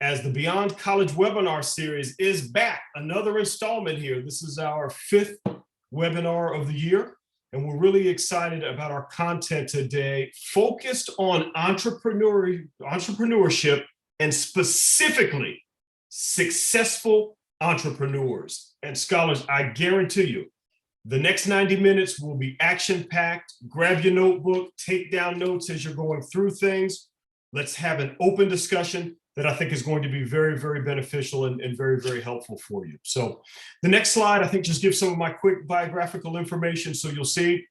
as the Beyond College webinar series is back. Another installment here. This is our 5th webinar of the year, and we're really excited about our content today, focused on entrepreneurship and specifically successful entrepreneurs. And scholars, I guarantee you, the next 90 minutes will be action-packed. Grab your notebook, take down notes as you're going through things. Let's have an open discussion that I think is going to be very, very beneficial and very, very helpful for you. So the next slide, I think, just gives some of my quick biographical information. So you'll see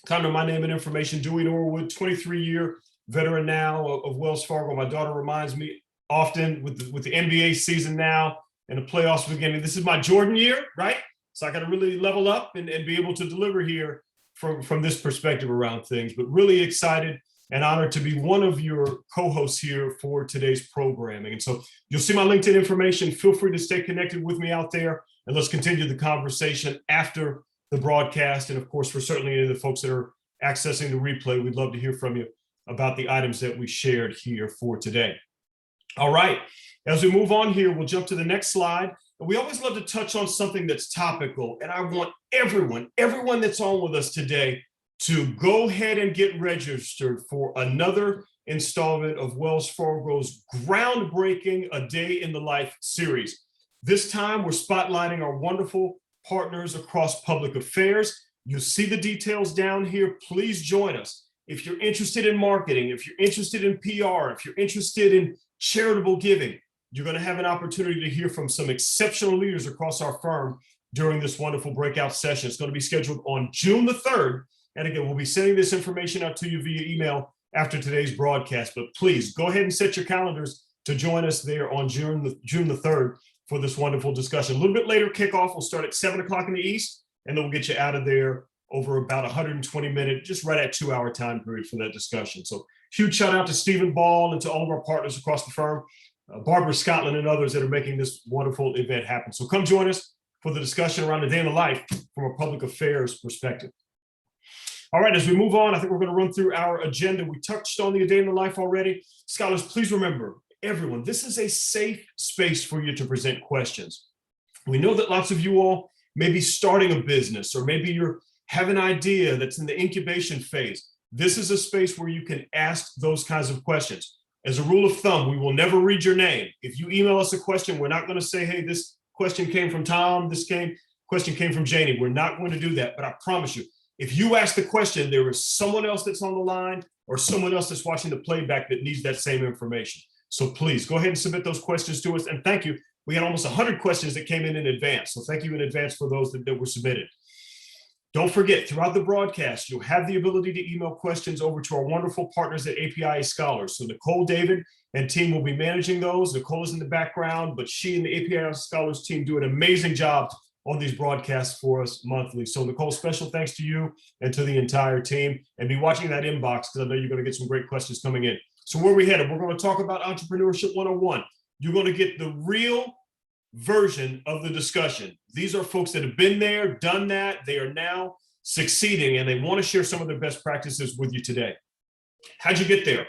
kind of my name and information. Dewey Norwood, 23-year veteran now of Wells Fargo. My daughter reminds me often with the NBA season now and the playoffs beginning, this is my Jordan year, right? So I got to really level up and be able to deliver here from this perspective around things, but really excited and honored to be one of your co-hosts here for today's programming. And so you'll see my LinkedIn information. Feel free to stay connected with me out there, and let's continue the conversation after the broadcast. And of course, for certainly any of the folks that are accessing the replay, we'd love to hear from you about the items that we shared here for today. All right, as we move on here, we'll jump to the next slide. And we always love to touch on something that's topical, and I want everyone that's on with us today to go ahead and get registered for another installment of Wells Fargo's groundbreaking A Day in the Life series. This time, we're spotlighting our wonderful partners across public affairs. You see the details down here. Please join us. If you're interested in marketing, if you're interested in PR, if you're interested in charitable giving, you're going to have an opportunity to hear from some exceptional leaders across our firm during this wonderful breakout session. It's going to be scheduled on June the 3rd. And again, we'll be sending this information out to you via email after today's broadcast. But please go ahead and set your calendars to join us there on June the 3rd for this wonderful discussion. A little bit later, kickoff will start at 7 o'clock in the East, and then we'll get you out of there over about 120-minute, just right at 2-hour time period for that discussion. So huge shout out to Stephen Ball and to all of our partners across the firm, Barbara Scotland and others that are making this wonderful event happen. So come join us for the discussion around the day in the life from a public affairs perspective. All right, as we move on, I think we're going to run through our agenda. We touched on the A Day in the Life already. Scholars, please remember, everyone, this is a safe space for you to present questions. We know that lots of you all may be starting a business, or maybe you have an idea that's in the incubation phase. This is a space where you can ask those kinds of questions. As a rule of thumb, we will never read your name. If you email us a question, we're not going to say, hey, this question came from Tom, question came from Janie. We're not going to do that, but I promise you, if you ask the question, there is someone else that's on the line or someone else that's watching the playback that needs that same information. So please go ahead and submit those questions to us. And thank you. We had almost 100 questions that came in advance. So thank you in advance for those that were submitted. Don't forget, throughout the broadcast, you'll have the ability to email questions over to our wonderful partners at API Scholars. So Nicole, David, and team will be managing those. Nicole is in the background, but she and the API Scholars team do an amazing job on these broadcasts for us monthly. So Nicole, special thanks to you and to the entire team, and be watching that inbox because I know you're going to get some great questions coming in. So where are we headed? We're going to talk about Entrepreneurship 101. You're going to get the real version of the discussion. These are folks that have been there, done that. They are now succeeding, and they want to share some of their best practices with you today. How'd you get there?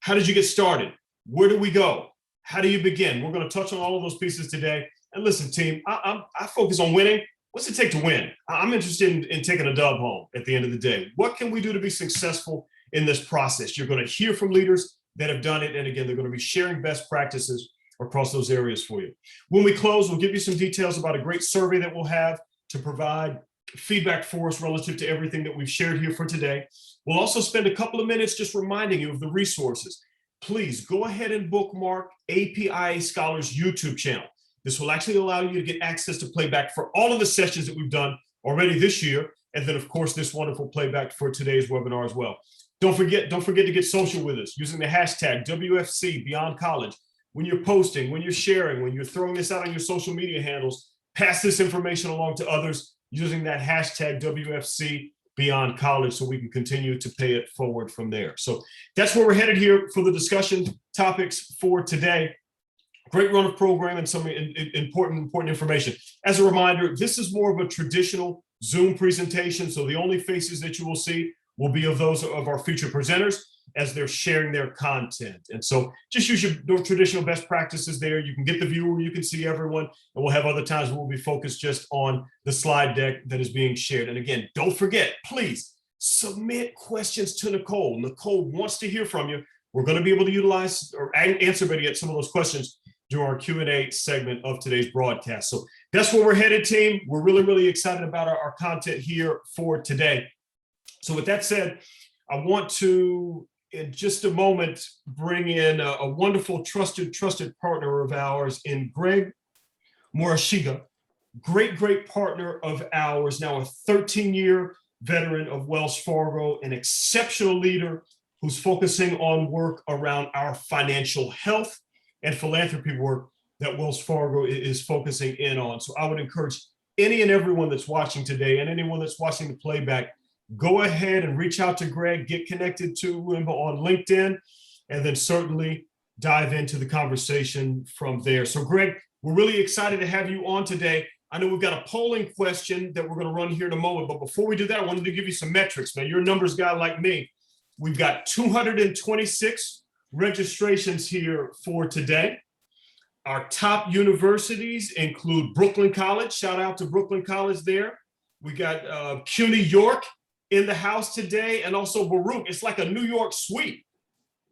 How did you get started? Where do we go? How do you begin? We're going to touch on all of those pieces today. And listen, team, I focus on winning. What's it take to win? I'm interested in taking a dub home at the end of the day. What can we do to be successful in this process? You're going to hear from leaders that have done it. And again, they're going to be sharing best practices across those areas for you. When we close, we'll give you some details about a great survey that we'll have to provide feedback for us relative to everything that we've shared here for today. We'll also spend a couple of minutes just reminding you of the resources. Please go ahead and bookmark API Scholars YouTube channel. This will actually allow you to get access to playback for all of the sessions that we've done already this year. And then, of course, this wonderful playback for today's webinar as well. Don't forget to get social with us using the hashtag WFC Beyond College. When you're posting, when you're sharing, when you're throwing this out on your social media handles, pass this information along to others using that hashtag WFC Beyond College so we can continue to pay it forward from there. So that's where we're headed here for the discussion topics for today. Great run of program and some important information. As a reminder, this is more of a traditional Zoom presentation, so the only faces that you will see will be of those of our featured presenters. as they're sharing their content. And so just use your traditional best practices there. You can get the view where you can see everyone, and we'll have other times where we'll be focused just on the slide deck that is being shared. And again, don't forget, please submit questions to Nicole. Nicole wants to hear from you. We're going to be able to utilize or answer better yet some of those questions during our Q&A segment of today's broadcast. So that's where we're headed, team. We're really, really excited about our content here for today. So with that said, I want to, in just a moment, bring in a wonderful, trusted partner of ours in Greg Morashiga, great partner of ours, now a 13-year veteran of Wells Fargo, an exceptional leader who's focusing on work around our financial health and philanthropy work that Wells Fargo is focusing in on. So I would encourage any and everyone that's watching today and anyone that's watching the playback, go ahead and reach out to Greg, get connected to him on LinkedIn, and then certainly dive into the conversation from there. So Greg, we're really excited to have you on today. I know we've got a polling question that we're going to run here in a moment, but before we do that, I wanted to give you some metrics, man. You're a numbers guy like me. We've got 226 registrations here for today. Our top universities include Brooklyn College. Shout out to Brooklyn College there. We got CUNY York in the house today, and also Baruch. It's like a New York sweep.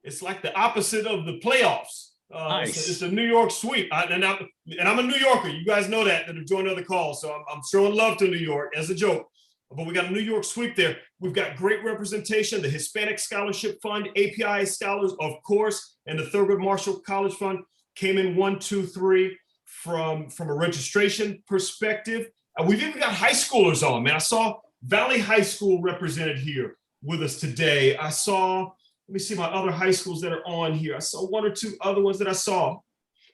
It's like the opposite of the playoffs. Nice. It's a New York sweep. And I'm a New Yorker. You guys know that have joined other calls. So I'm showing love to New York as a joke. But we got a New York sweep there. We've got great representation. The Hispanic Scholarship Fund, API Scholars, of course, and the Thurgood Marshall College Fund came in 1, 2, 3 from a registration perspective. We've even got high schoolers on, man. I saw Valley High School represented here with us today. I saw, let me see my other high schools that are on here. I saw 1 or 2 other ones that I saw.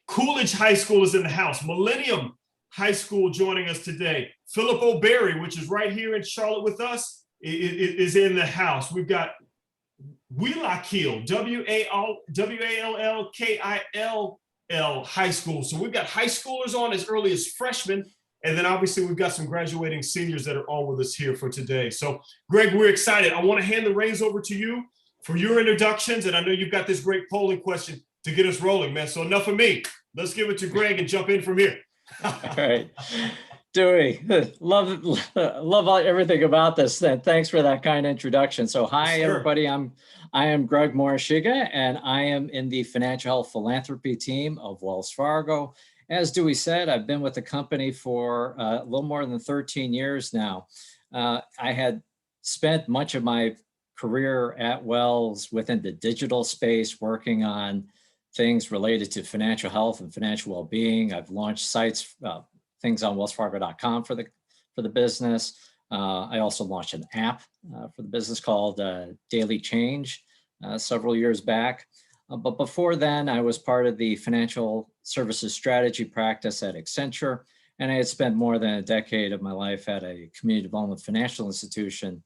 Coolidge High School is in the house. Millennium High School joining us today. Philip O'Berry, which is right here in Charlotte with us, is in the house. We've got Wallkill, Wallkill High School. So we've got high schoolers on as early as freshmen. And then obviously we've got some graduating seniors that are on with us here for today. So Greg, we're excited. I want to hand the reins over to you for your introductions. And I know you've got this great polling question to get us rolling, man. So enough of me. Let's give it to Greg and jump in from here. All right. Dewey, love everything about this. Thanks for that kind introduction. So hi, everybody. I am Greg Morashiga, and I am in the financial health philanthropy team of Wells Fargo. As Dewey said, I've been with the company for a little more than 13 years now. I had spent much of my career at Wells within the digital space, working on things related to financial health and financial well-being. I've launched sites, things on wellsfargo.com for the business. I also launched an app for the business called Daily Change several years back. But before then, I was part of the financial services strategy practice at Accenture, and I had spent more than a decade of my life at a community development financial institution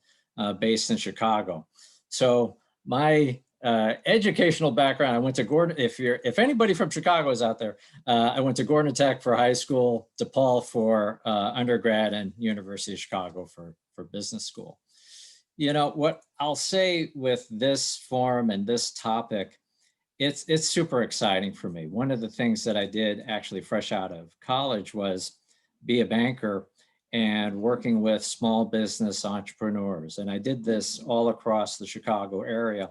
based in Chicago. So my educational background, I went to Gordon, if anybody from Chicago is out there, I went to Gordon Tech for high school, DePaul for undergrad, and University of Chicago for business school. You know, what I'll say with this forum and this topic, it's super exciting for me. One of the things that I did actually fresh out of college was be a banker and working with small business entrepreneurs. And I did this all across the Chicago area.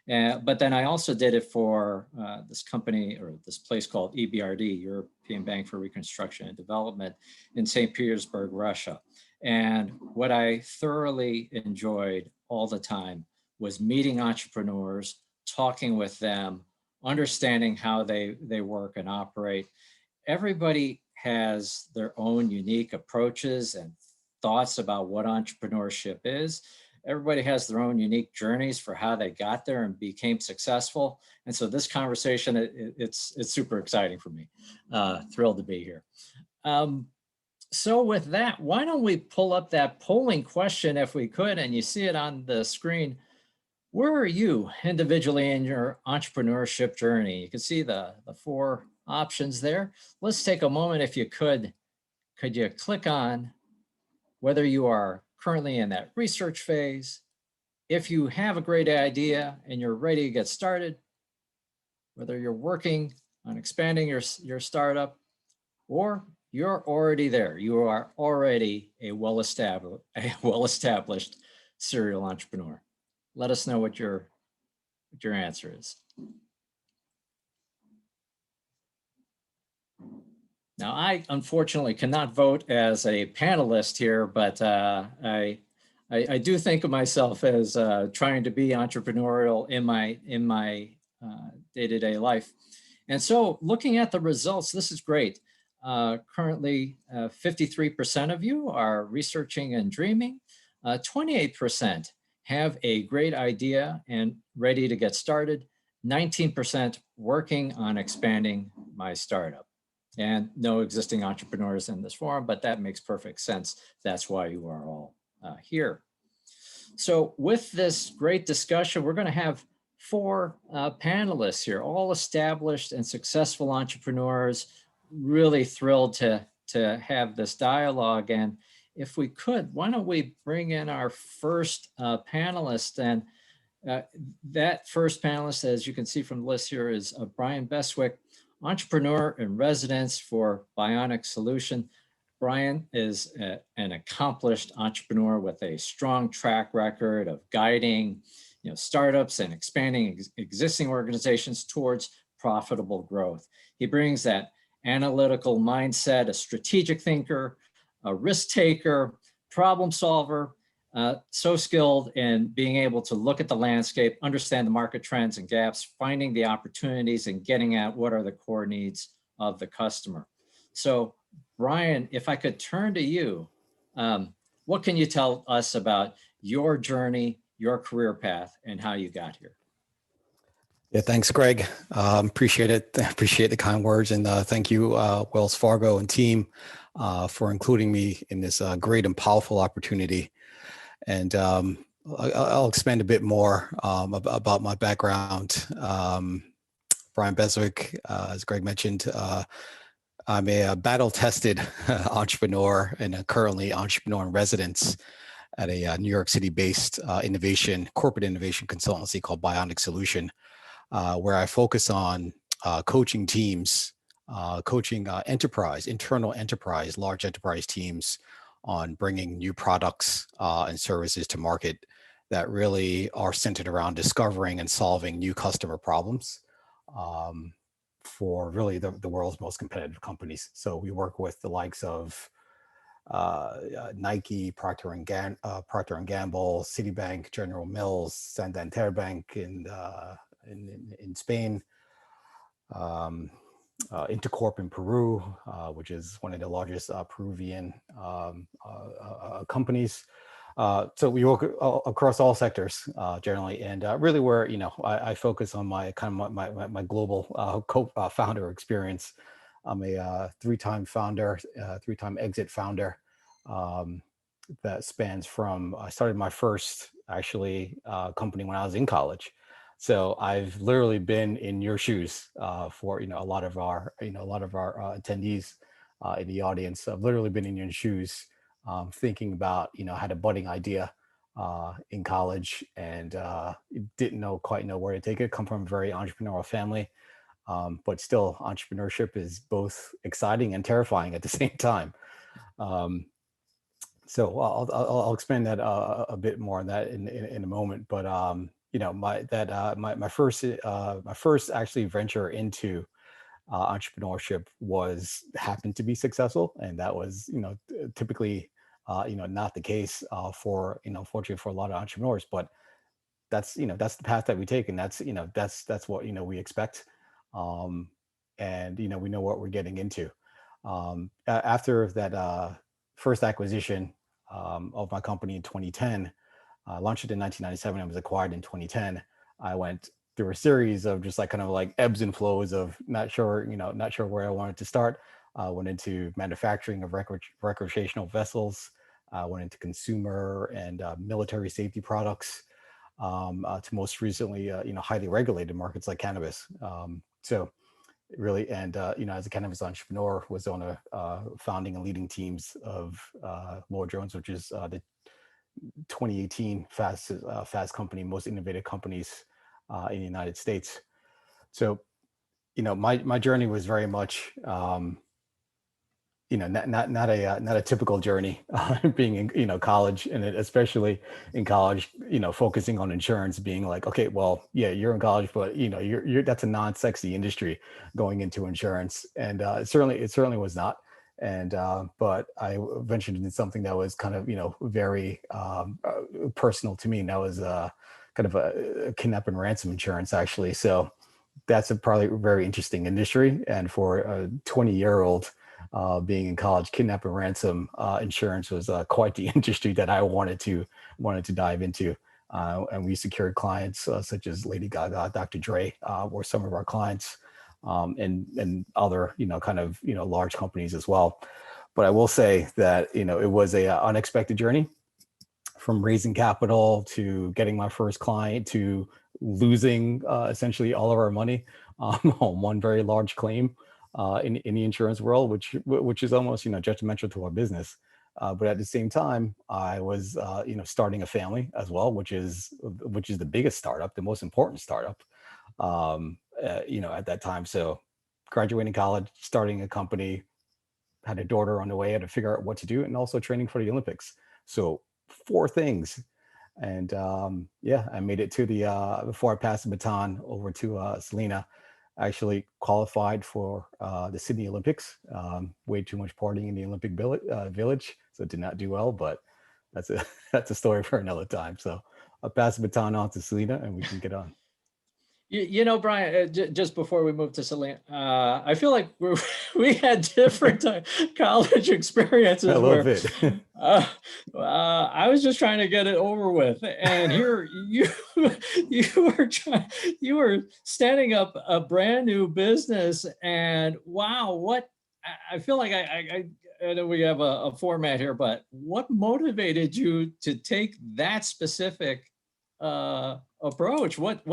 But then I also did it for this company, or this place called EBRD, European Bank for Reconstruction and Development, in St. Petersburg, Russia. And what I thoroughly enjoyed all the time was meeting entrepreneurs, talking with them, understanding how they work and operate. Everybody has their own unique approaches and thoughts about what entrepreneurship is. Everybody has their own unique journeys for how they got there and became successful. And so this conversation, it's super exciting for me. Thrilled to be here. So with that, why don't we pull up that polling question if we could, and you see it on the screen. Where are you individually in your entrepreneurship journey? You can see the 4 options there. Let's take a moment, if you could you click on whether you are currently in that research phase, if you have a great idea and you're ready to get started, whether you're working on expanding your startup or you're already there, you are already a well-established serial entrepreneur. Let us know what your answer is. Now, I unfortunately cannot vote as a panelist here, but I do think of myself as trying to be entrepreneurial in my day-to-day life. And so looking at the results, this is great. Currently, 53% of you are researching and dreaming. 28% have a great idea and ready to get started. 19% working on expanding my startup. And no existing entrepreneurs in this forum, but that makes perfect sense. That's why you are all here. So with this great discussion, we're going to have 4 panelists here, all established and successful entrepreneurs. Really thrilled to have this dialogue. And if we could, why don't we bring in our first panelist? And that first panelist, as you can see from the list here, is Brian Besswick, entrepreneur in residence for Bionic Solution. Brian is an accomplished entrepreneur with a strong track record of guiding, startups and expanding existing organizations towards profitable growth. He brings that analytical mindset, a strategic thinker, a risk taker, problem solver, so skilled in being able to look at the landscape, understand the market trends and gaps, finding the opportunities and getting at what are the core needs of the customer. So Brian, if I could turn to you, what can you tell us about your journey, your career path, and how you got here? Yeah, thanks, Greg. Appreciate it. Appreciate the kind words, and thank you, Wells Fargo and team, for including me in this great and powerful opportunity. And I'll expand a bit more about my background. Brian Besswick, as Greg mentioned, I'm a battle-tested entrepreneur and currently entrepreneur in residence at a New York City-based corporate innovation consultancy called Bionic Solution, where I focus on coaching teams, coaching internal enterprise, large enterprise teams on bringing new products and services to market that really are centered around discovering and solving new customer problems for really the world's most competitive companies. So we work with the likes of Nike, Procter and Gamble, Citibank, General Mills, Santander Bank in Spain, Intercorp in Peru, which is one of the largest Peruvian companies. So we work across all sectors generally, and really where I focus on my global co-founder experience. I'm a 3-time founder, 3-time exit founder. That spans from I started my first company when I was in college. So I've literally been in your shoes for a lot of our attendees in the audience. I've literally been in your shoes, thinking about had a budding idea in college and didn't quite know where to take it. Come from a very entrepreneurial family, but still entrepreneurship is both exciting and terrifying at the same time. So I'll expand that a bit more on that in a moment. But my first actually venture into entrepreneurship happened to be successful, and that was typically not the case fortunately for a lot of entrepreneurs. But that's the path that we take, and that's what we expect, and we know what we're getting into. After that first acquisition of my company in 2010, launched it in 1997 and was acquired in 2010. I went through a series of just like ebbs and flows of not sure where I wanted to start. Went into manufacturing of recreational vessels, went into consumer and military safety products, to most recently, highly regulated markets like cannabis. So really, and as a cannabis entrepreneur, was on a founding and leading teams of Lord Jones, which is 2018 Fast Company, most innovative companies in the United States. So, my journey was very much, not a typical journey, being in, college, and especially in college, focusing on insurance, being like, okay, well, yeah, you're in college, but you're that's a non-sexy industry going into insurance. And it certainly was not. And but I ventured into something that was kind of, very personal to me. And that was kind of a kidnap and ransom insurance, actually. So that's a probably very interesting industry. And for a 20-year-old being in college, kidnap and ransom insurance was quite the industry that I wanted to dive into. And we secured clients such as Lady Gaga, Dr. Dre were some of our clients, and other, kind of, large companies as well. But I will say that, it was a unexpected journey, from raising capital to getting my first client to losing essentially all of our money on one very large claim in the insurance world, which is almost, detrimental to our business. But at the same time, I was, starting a family as well, which is the biggest startup, the most important startup, at that time. So graduating college, starting a company, had a daughter on the way, had to figure out what to do, and also training for the Olympics. So 4 things. And I made it to the, before I passed the baton over to Selena, I actually qualified for the Sydney Olympics. Way too much partying in the Olympic village, so did not do well, but that's a that's a story for another time. So I'll pass the baton on to Selena, and we can get on. Brian, just before we move to Selena, I feel like we had different college experiences. A little bit. I was just trying to get it over with, and here you were standing up a brand new business, and wow, what I feel like I know we have a format here, but what motivated you to take that specific approach? What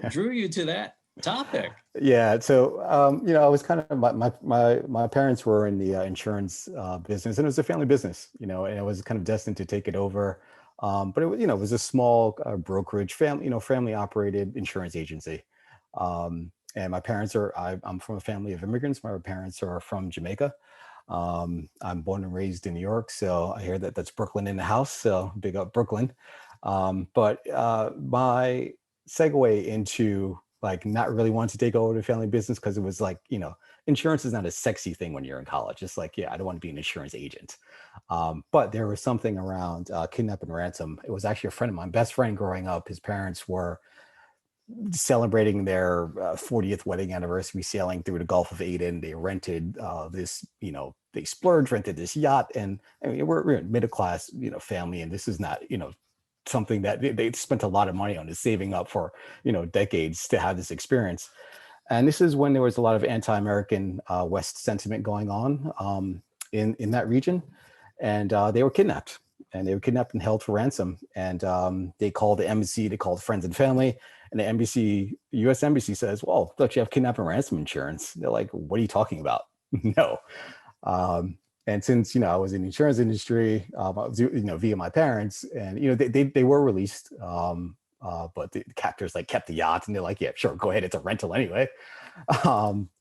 drew you to that topic? Yeah, so I was kind of, my parents were in the insurance business, and it was a family business, and I was kind of destined to take it over. But it was a small brokerage, family operated insurance agency. And my parents I'm from a family of immigrants. My parents are from Jamaica. I'm born and raised in New York, so I hear that that's Brooklyn in the house. So big up Brooklyn. But my segue into like not really wanting to take over the family business, because it was like, insurance is not a sexy thing when you're in college. It's like, yeah, I don't want to be an insurance agent. But there was something around kidnap and ransom. It was actually a friend of mine, best friend growing up. His parents were celebrating their 40th wedding anniversary, sailing through the Gulf of Aden. They rented this, they splurged, rented this yacht. And I mean, we're a middle class, family. And this is not, something that they spent a lot of money on, is saving up for, decades to have this experience. And this is when there was a lot of anti-American West sentiment going on in that region. And they were kidnapped. And they were kidnapped and held for ransom. And they called the embassy, they called friends and family. And the embassy, US embassy says, well, don't you have kidnap and ransom insurance? They're like, what are you talking about? No. And since, I was in the insurance industry, via my parents, and, they wwere released, but the captors kept the yacht, and they're like, yeah, sure, go ahead. It's a rental anyway.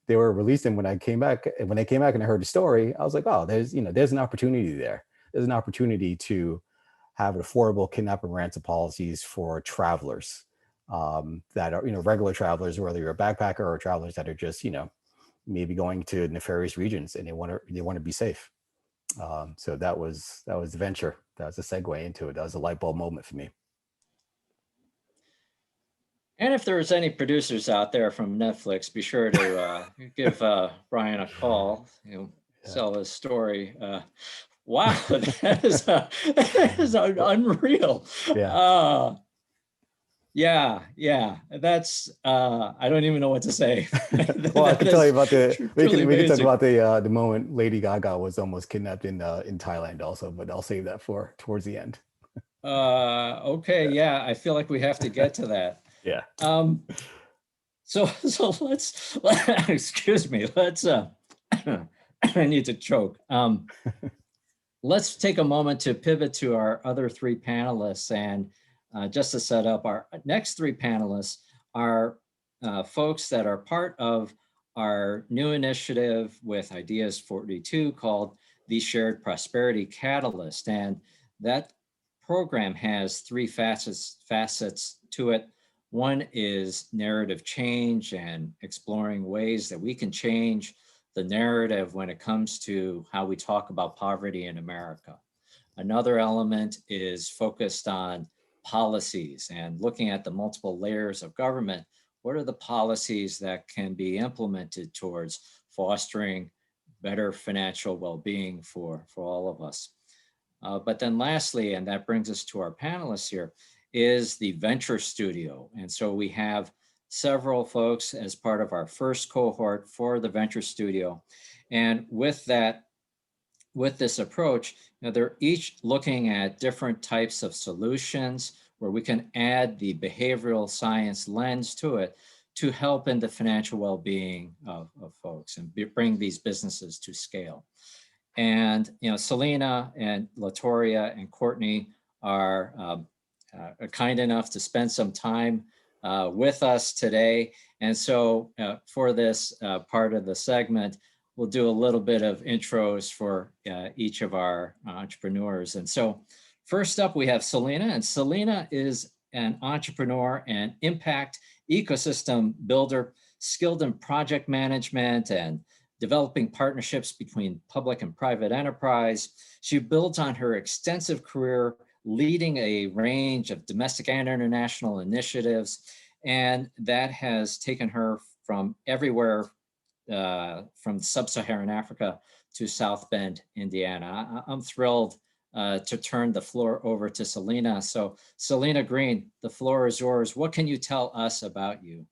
They were released. And when they came back and I heard the story, I was like, oh, there's an opportunity there. There's an opportunity to have affordable kidnap and ransom policies for travelers that are, regular travelers, whether you're a backpacker or travelers that are just, maybe going to nefarious regions, and they want to be safe. So that was the venture. That was a segue into it. That was a light bulb moment for me. And if there's any producers out there from Netflix, be sure to give Brian a call. Sell his story. Wow, that is unreal. Yeah. Yeah. That's I don't even know what to say. Well, I can tell you about we can talk about the moment Lady Gaga was almost kidnapped in Thailand also, but I'll save that for towards the end. Okay, yeah, I feel like we have to get to that. Yeah. So let's excuse me. Let's I need to choke. let's take a moment to pivot to our other three panelists. And just to set up, our next three panelists are folks that are part of our new initiative with Ideas 42 called the Shared Prosperity Catalyst. And that program has three facets to it. One is narrative change and exploring ways that we can change the narrative when it comes to how we talk about poverty in America. Another element is focused on policies and looking at the multiple layers of government. What are the policies that can be implemented towards fostering better financial well-being for all of us? But then lastly, and that brings us to our panelists here, is the Venture Studio. And so we have several folks as part of our first cohort for the Venture Studio. And with that, with this approach, they're each looking at different types of solutions where we can add the behavioral science lens to it to help in the financial well-being of folks and bring these businesses to scale. And Selena and Latoria and Courtney are kind enough to spend some time with us today. And so for this part of the segment, we'll do a little bit of intros for each of our entrepreneurs. And so first up, we have Selena, and Selena is an entrepreneur and impact ecosystem builder, skilled in project management and developing partnerships between public and private enterprise. She builds on her extensive career leading a range of domestic and international initiatives, and that has taken her from everywhere from sub-Saharan Africa to South Bend, Indiana. I'm thrilled to turn the floor over to Selena. So Selena Green, the floor is yours. What can you tell us about you?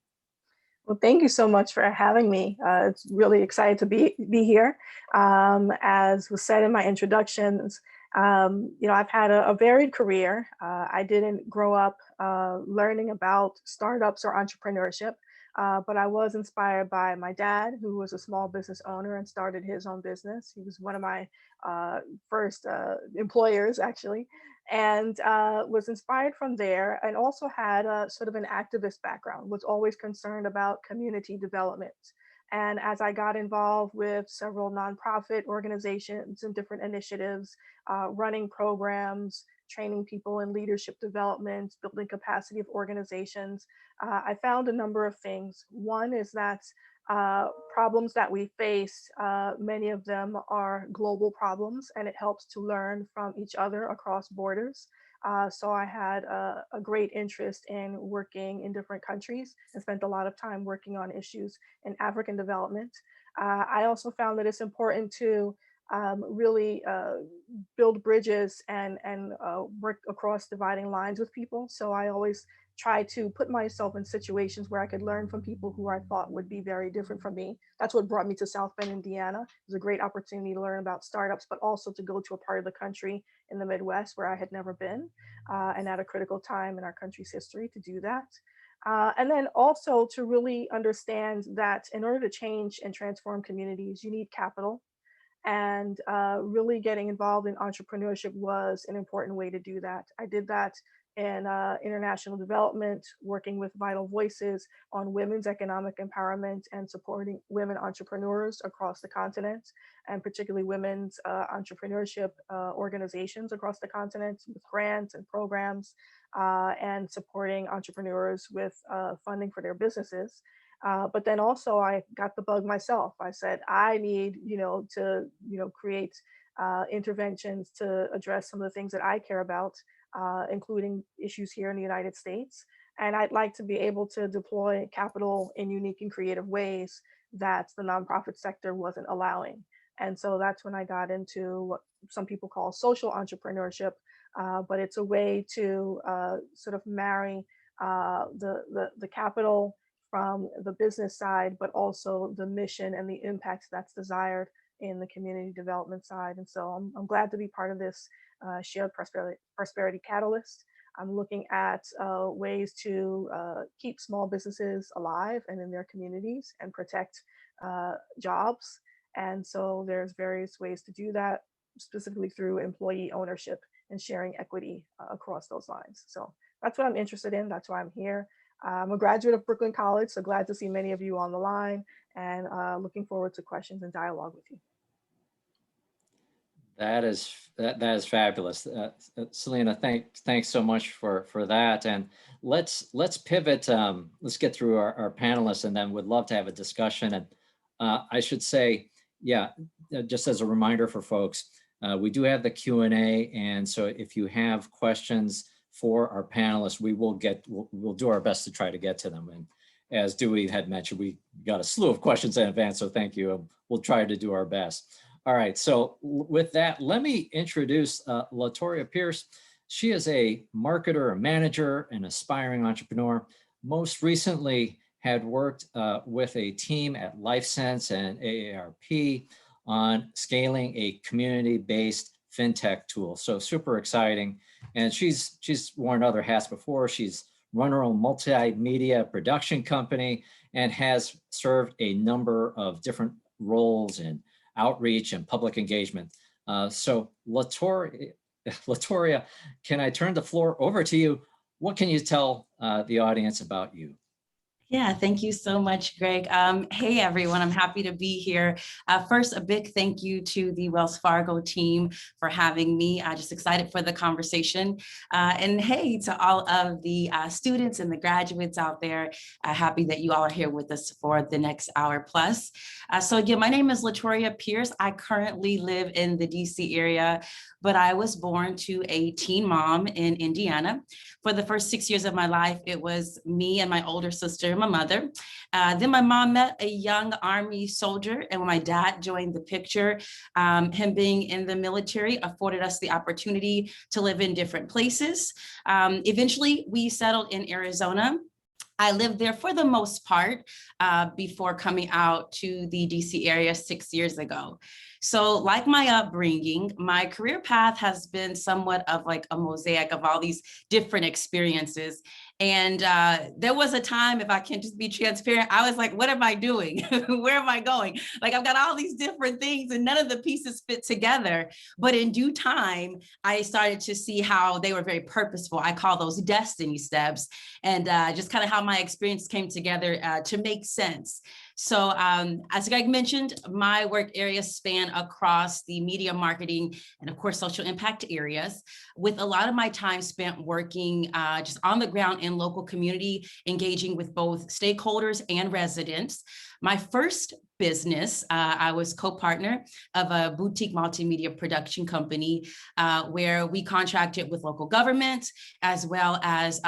Well, thank you so much for having me. It's really excited to be here. As was said in my introductions, I've had a varied career. I didn't grow up learning about startups or entrepreneurship, but I was inspired by my dad, who was a small business owner and started his own business. He was one of my first employers, actually, and was inspired from there, and also had a sort of an activist background, was always concerned about community development. And as I got involved with several nonprofit organizations and different initiatives, running programs, training people in leadership development, building capacity of organizations, I found a number of things. One is that problems that we face, many of them are global problems, and it helps to learn from each other across borders. So I had a great interest in working in different countries and spent a lot of time working on issues in African development. I also found that it's important to really build bridges and work across dividing lines with people. So I always try to put myself in situations where I could learn from people who I thought would be very different from me. That's what brought me to South Bend, Indiana. It was a great opportunity to learn about startups, but also to go to a part of the country in the Midwest where I had never been, and at a critical time in our country's history to do that. And then also to really understand that in order to change and transform communities, you need capital. And really getting involved in entrepreneurship was an important way to do that. I did that in international development, working with Vital Voices on women's economic empowerment and supporting women entrepreneurs across the continent, and particularly women's entrepreneurship organizations across the continent with grants and programs, and supporting entrepreneurs with funding for their businesses. But then also I got the bug myself. I said, I need, to, create interventions to address some of the things that I care about, including issues here in the United States. And I'd like to be able to deploy capital in unique and creative ways that the nonprofit sector wasn't allowing. And so that's when I got into what some people call social entrepreneurship, but it's a way to sort of marry the capital from the business side, but also the mission and the impact that's desired in the community development side. And so I'm glad to be part of this shared prosperity catalyst. I'm looking at ways to keep small businesses alive and in their communities and protect jobs. And so there's various ways to do that. specifically through employee ownership and sharing equity across those lines. So that's what I'm interested in. That's why I'm here. I'm a graduate of Brooklyn College, so glad to see many of you on the line, and looking forward to questions and dialogue with you. That is fabulous, Selena. Thanks so much for that. And let's pivot. Let's get through our panelists, and then would love to have a discussion. And I should say, yeah, just as a reminder for folks, we do have the Q&A, and so if you have questions for our panelists, we'll do our best to try to get to them. And as Dewey had mentioned, we got a slew of questions in advance, so thank you. We'll try to do our best. All right, so with that, let me introduce Latoria Pierce. She is a marketer, a manager, an aspiring entrepreneur. Most recently had worked with a team at LifeSense and AARP on scaling a community-based fintech tool. So super exciting. And she's worn other hats before. She's run her own multimedia production company and has served a number of different roles in outreach and public engagement. So Latoria, can I turn the floor over to you? What can you tell the audience about you? Yeah, thank you so much, Greg. Hey, everyone, I'm happy to be here. First, a big thank you to the Wells Fargo team for having me. I'm just excited for the conversation. And hey, to all of the students and the graduates out there, happy that you all are here with us for the next hour plus. So again, my name is Latoria Pierce. I currently live in the DC area, but I was born to a teen mom in Indiana. For the first 6 years of my life, it was me and my older sister, my mother. Then my mom met a young Army soldier, and when my dad joined the picture, him being in the military afforded us the opportunity to live in different places. Eventually, we settled in Arizona. I lived there for the most part before coming out to the DC area 6 years ago. So like my upbringing, my career path has been somewhat of like a mosaic of all these different experiences. And there was a time, if I can just be transparent, I was like, what am I doing? Where am I going? Like, I've got all these different things and none of the pieces fit together. But in due time, I started to see how they were very purposeful. I call those destiny steps, and just kind of how my experience came together to make sense. So as Greg mentioned, my work areas span across the media marketing and of course, social impact areas, with a lot of my time spent working just on the ground in local community, engaging with both stakeholders and residents. My first business, I was co-partner of a boutique multimedia production company where we contracted with local government as well as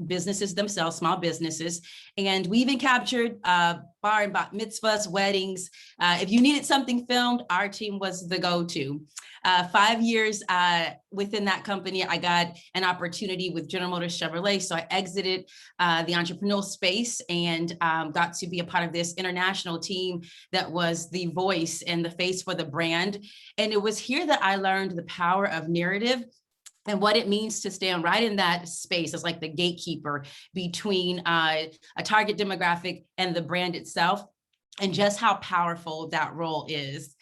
businesses themselves, small businesses. And we even captured bar and bat mitzvahs, weddings. If you needed something filmed, our team was the go-to. 5 years within that company, I got an opportunity with General Motors Chevrolet. So I exited the entrepreneurial space and got to be a part of this international team that was the voice and the face for the brand. And it was here that I learned the power of narrative and what it means to stand right in that space as like the gatekeeper between a target demographic and the brand itself, and just how powerful that role is.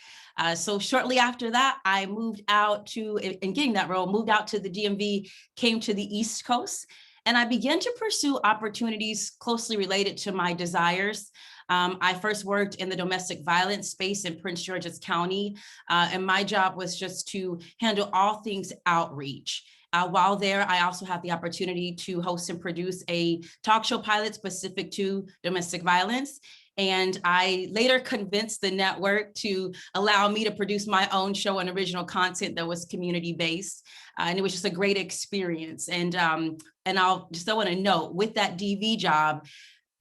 So shortly after that, I moved out to, in getting that role, moved out to the DMV, came to the East Coast, and I began to pursue opportunities closely related to my desires. I first worked in the domestic violence space in Prince George's County, and my job was just to handle all things outreach. While there, I also had the opportunity to host and produce a talk show pilot specific to domestic violence. And I later convinced the network to allow me to produce my own show and original content that was community-based. And it was just a great experience. And I'll just want to note, with that DV job,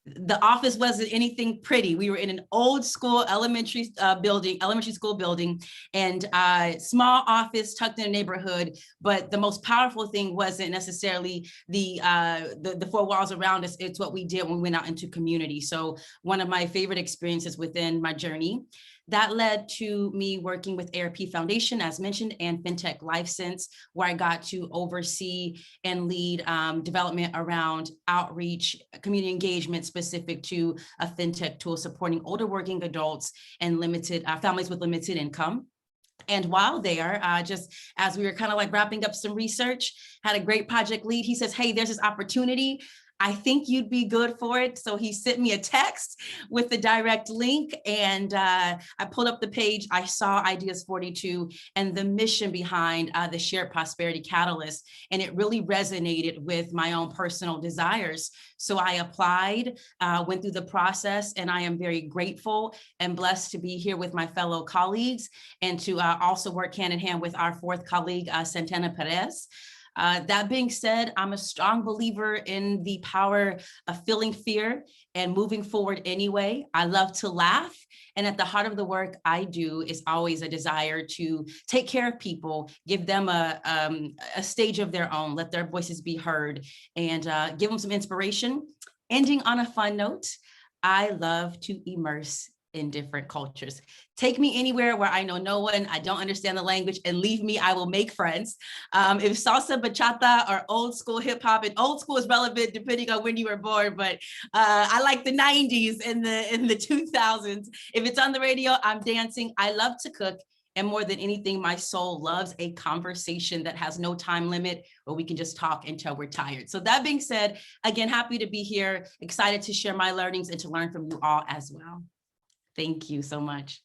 the office wasn't anything pretty. We were in an old school elementary school building, and small office tucked in a neighborhood. But the most powerful thing wasn't necessarily the four walls around us. It's what we did when we went out into community. So one of my favorite experiences within my journey. That led to me working with ARP Foundation, as mentioned, and FinTech LifeSense, where I got to oversee and lead development around outreach, community engagement specific to a FinTech tool supporting older working adults and limited families with limited income. And while there, just as we were kind of like wrapping up some research, had a great project lead. He says, hey, there's this opportunity. I think you'd be good for it. So he sent me a text with the direct link, and I pulled up the page. I saw Ideas 42 and the mission behind the Shared Prosperity Catalyst, and it really resonated with my own personal desires. So I applied, went through the process, and I am very grateful and blessed to be here with my fellow colleagues and to also work hand in hand with our fourth colleague, Selena Perez. That being said, I'm a strong believer in the power of feeling fear and moving forward anyway. I love to laugh. And at the heart of the work I do is always a desire to take care of people, give them a stage of their own, let their voices be heard, and give them some inspiration. Ending on a fun note, I love to immerse in different cultures. Take me anywhere where I know no one, I don't understand the language, and leave me, I will make friends. If salsa, bachata, or old school hip hop, and old school is relevant depending on when you were born, but I like the 90s and the 2000s. If it's on the radio, I'm dancing. I love to cook. And more than anything, my soul loves a conversation that has no time limit, where we can just talk until we're tired. So that being said, again, happy to be here, excited to share my learnings and to learn from you all as well. Thank you so much.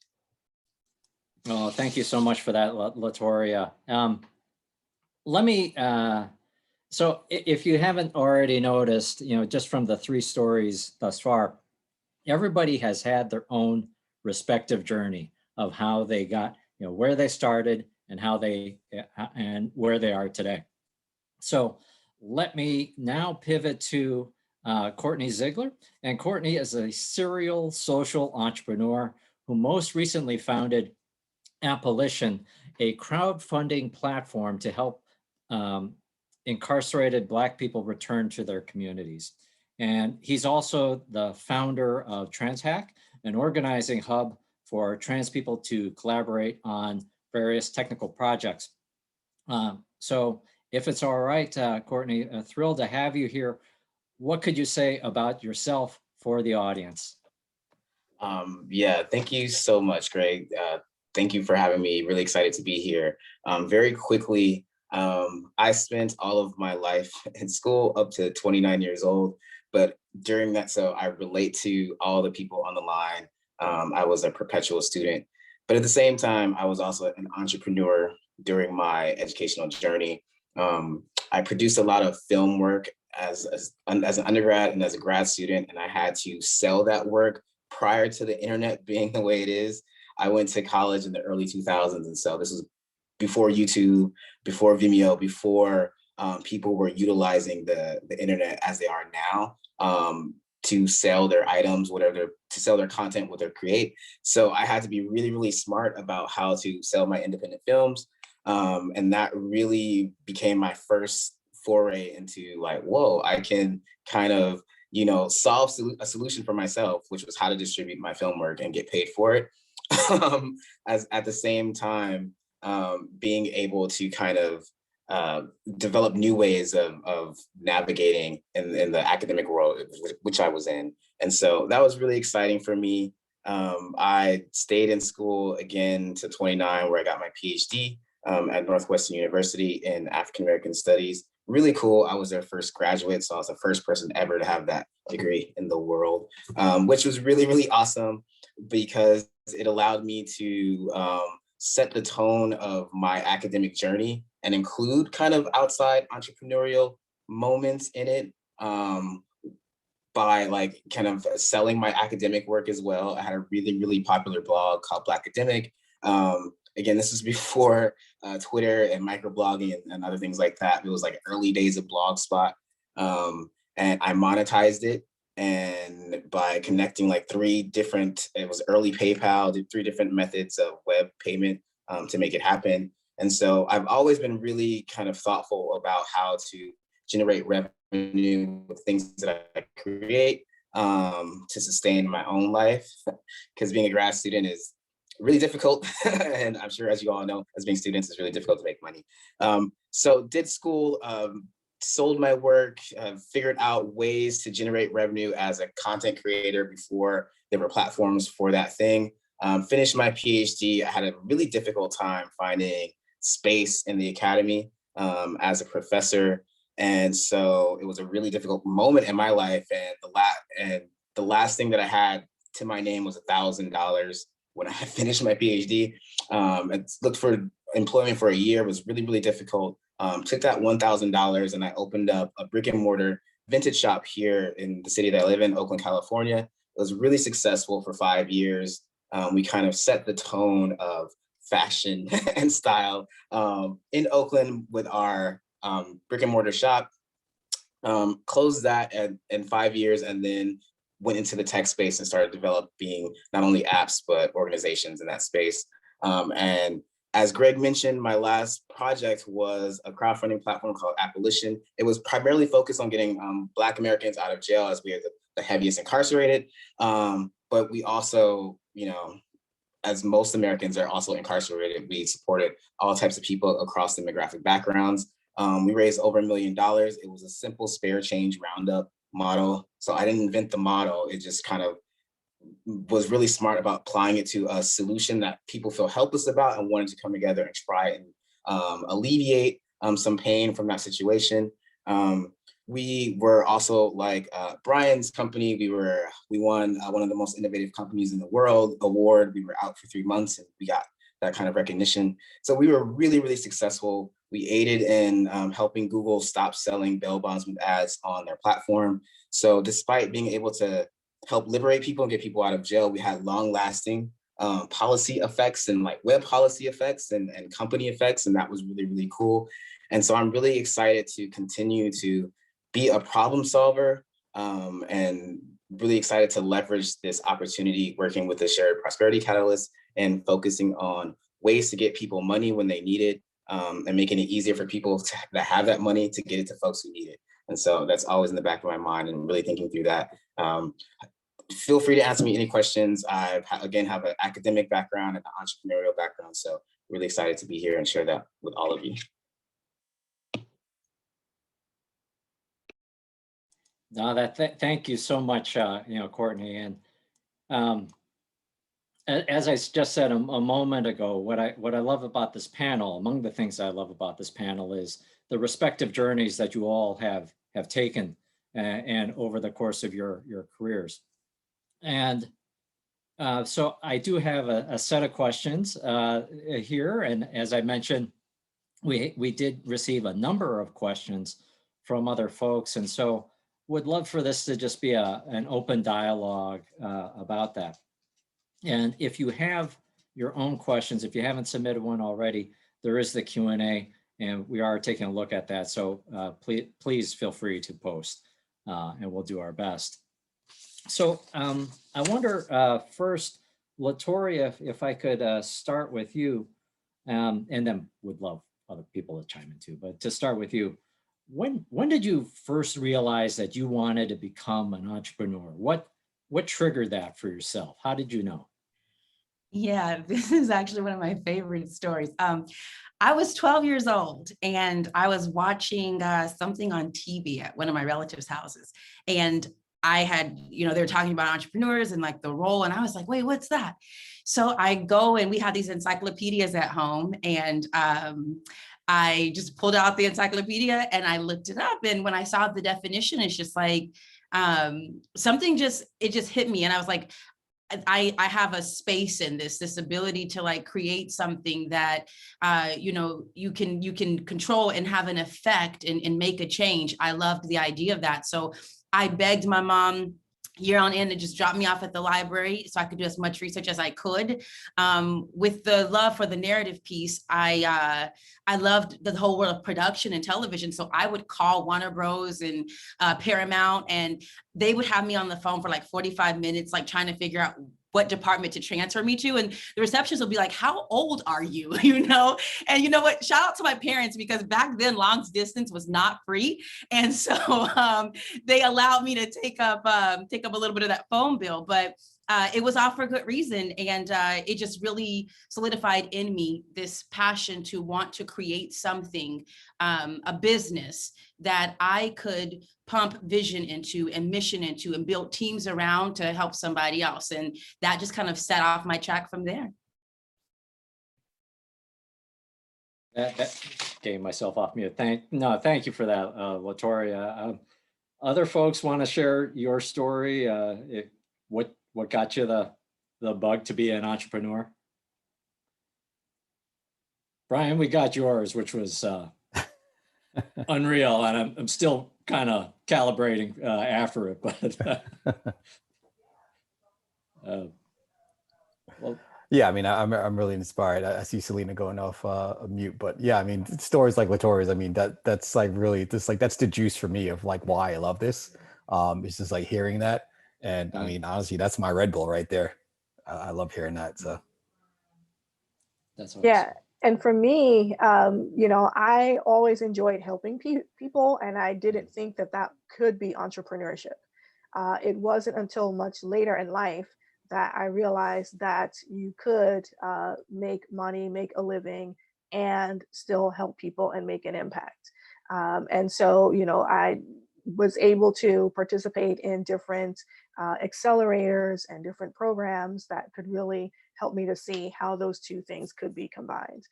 Oh, thank you so much for that, Latoria. Let me, so if you haven't already noticed, just from the 3 stories thus far, everybody has had their own respective journey of how they got, where they started and how and where they are today. So let me now pivot to Courtney Ziegler. And Courtney is a serial social entrepreneur who most recently founded Appalachian, a crowdfunding platform to help incarcerated Black people return to their communities. And he's also the founder of TransHack, an organizing hub for trans people to collaborate on various technical projects. So if it's all right, Courtney, thrilled to have you here. What could you say about yourself for the audience? Yeah, thank you so much, Greg. Thank you for having me. Really excited to be here. Very quickly, I spent all of my life in school up to 29 years old, but during that, so I relate to all the people on the line. I was a perpetual student, but at the same time, I was also an entrepreneur during my educational journey. I produced a lot of film work as an undergrad and as a grad student, and I had to sell that work prior to the internet being the way it is. I went to college in the early 2000s, and so this was before YouTube, before Vimeo, before people were utilizing the internet as they are now to sell their items, to sell their content, what they create. So I had to be really, really smart about how to sell my independent films. And that really became my first foray into like, whoa, I can kind of, solve a solution for myself, which was how to distribute my film work and get paid for it. As at the same time, being able to kind of develop new ways of navigating in the academic world, which I was in. And so that was really exciting for me. I stayed in school again to 29, where I got my PhD at Northwestern University in African American Studies. Really cool. I was their first graduate, so I was the first person ever to have that degree in the world, which was really, really awesome because it allowed me to set the tone of my academic journey and include kind of outside entrepreneurial moments in it by like kind of selling my academic work as well. I had a really, really popular blog called Black Academic. Again, this was before Twitter and microblogging and other things like that. It was like early days of Blogspot. And I monetized it. And by connecting like it was early PayPal, did 3 different methods of web payment to make it happen. And so I've always been really kind of thoughtful about how to generate revenue with things that I create to sustain my own life. Because being a grad student is really difficult. And I'm sure, as you all know, as being students, it's really difficult to make money. So did school, sold my work, figured out ways to generate revenue as a content creator before there were platforms for that thing. Finished my PhD. I had a really difficult time finding space in the academy as a professor. And so it was a really difficult moment in my life. And the last thing that I had to my name was $1,000 when I finished my PhD. I looked for employment for a year. It was really, really difficult. Took that $1,000 and I opened up a brick and mortar vintage shop here in the city that I live in, Oakland, California. It was really successful for 5 years. We kind of set the tone of fashion and style in Oakland with our brick and mortar shop. Closed that in 5 years and then went into the tech space and started developing not only apps, but organizations in that space. And as Greg mentioned, my last project was a crowdfunding platform called Abolition. It was primarily focused on getting Black Americans out of jail, as we are the heaviest incarcerated. But we also, as most Americans are also incarcerated, we supported all types of people across demographic backgrounds. We raised over $1 million. It was a simple spare change roundup model. So I didn't invent the model. It just kind of was really smart about applying it to a solution that people feel helpless about and wanted to come together and try and alleviate some pain from that situation. We were also like Brian's company. We won one of the most innovative companies in the world award. We were out for 3 months and we got that kind of recognition. So we were really, really successful. We aided in helping Google stop selling bail bondsman ads on their platform. So despite being able to help liberate people and get people out of jail, we had long-lasting policy effects and like web policy effects and company effects. And that was really, really cool. And so I'm really excited to continue to be a problem solver and really excited to leverage this opportunity working with the Shared Prosperity Catalyst and focusing on ways to get people money when they need it and making it easier for people to have that money to get it to folks who need it. And so that's always in the back of my mind and really thinking through that. Feel free to ask me any questions. I, again, have an academic background and an entrepreneurial background. So really excited to be here and share that with all of you. No, thank you so much, Courtney. And as I just said a moment ago, what I love about this panel, among the things I love about this panel, is the respective journeys that you all have taken and over the course of your careers. And so I do have a set of questions here. And as I mentioned, we did receive a number of questions from other folks. And so would love for this to just be an open dialogue about that. And if you have your own questions, if you haven't submitted one already, there is the Q&A and we are taking a look at that. So please feel free to post and we'll do our best. So I wonder first, Latoria, if I could start with you, and then would love other people to chime in too, but to start with you, when did you first realize that you wanted to become an entrepreneur? What triggered that for yourself? How did you know? Yeah, this is actually one of my favorite stories. I was 12 years old and I was watching something on TV at one of my relatives' houses. And I had, they were talking about entrepreneurs and like the role. And I was like, wait, what's that? So I go and we have these encyclopedias at home and I just pulled out the encyclopedia and I looked it up. And when I saw the definition, it's just like something it just hit me. And I was like, I have a space in this ability to like create something that, you can control and have an effect and make a change. I loved the idea of that. So I begged my mom year on end to just drop me off at the library so I could do as much research as I could. With the love for the narrative piece, I loved the whole world of production and television. So I would call Warner Bros. And Paramount, and they would have me on the phone for like 45 minutes, like trying to figure out what department to transfer me to. And the receptionist will be like, how old are you? And you know what, shout out to my parents, because back then long distance was not free. And so they allowed me to take up a little bit of that phone bill. But it was all for good reason. And it just really solidified in me this passion to want to create something, a business that I could pump vision into and mission into and build teams around to help somebody else. And that just kind of set off my track from there. Getting myself off mute. Thank you for that, Latoria. Other folks want to share your story? What got you the bug to be an entrepreneur? Brian, we got yours, which was unreal, and I'm still kind of calibrating after it. But well. Yeah, I mean, I'm really inspired. I see Selena going off mute, but yeah, I mean, stories like Latoria's, I mean, that's like really just like that's the juice for me of like why I love this. It's just like hearing that, and I mean, honestly, that's my Red Bull right there. I love hearing that. So that's awesome. Yeah, and for me, you know, I always enjoyed helping people, and I didn't think that could be entrepreneurship. It wasn't until much later in life that I realized that you could make money, make a living, and still help people and make an impact. And so, you know, I was able to participate in different accelerators and different programs that could really help me to see how those two things could be combined.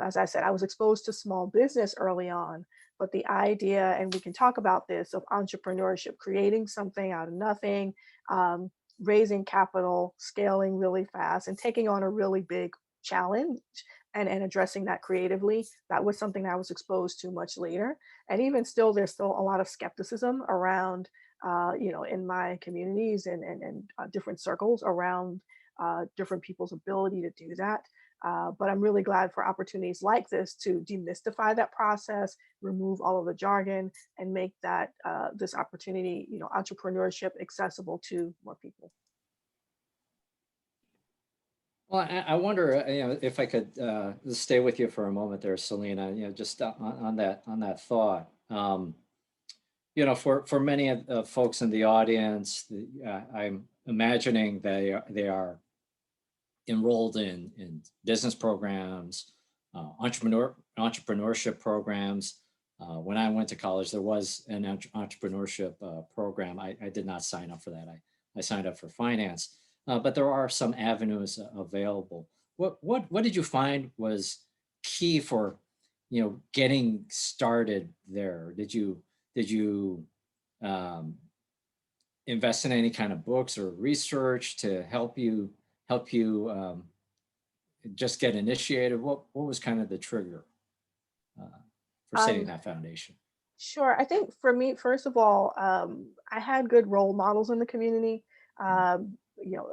As I said, I was exposed to small business early on, but the idea, and we can talk about this, of entrepreneurship, creating something out of nothing, raising capital, scaling really fast, and taking on a really big challenge and addressing that creatively. That was something I was exposed to much later. And even still, there's still a lot of skepticism around, you know, in my communities and different circles around different people's ability to do that. But I'm really glad for opportunities like this to demystify that process, remove all of the jargon, and make that this opportunity, you know, entrepreneurship, accessible to more people. Well, I wonder, you know, if I could stay with you for a moment there, Selena. You know, just on that thought. You know, for many of the folks in the audience, I'm imagining they are enrolled in business programs, entrepreneurship programs. When I went to college, there was an entrepreneurship program. I did not sign up for that. I signed up for finance, but there are some avenues available. What did you find was key for, you know, getting started there? Did you invest in any kind of books or research to help you just get initiated? What was kind of the trigger for setting that foundation? Sure. I think for me, first of all, I had good role models in the community. You know,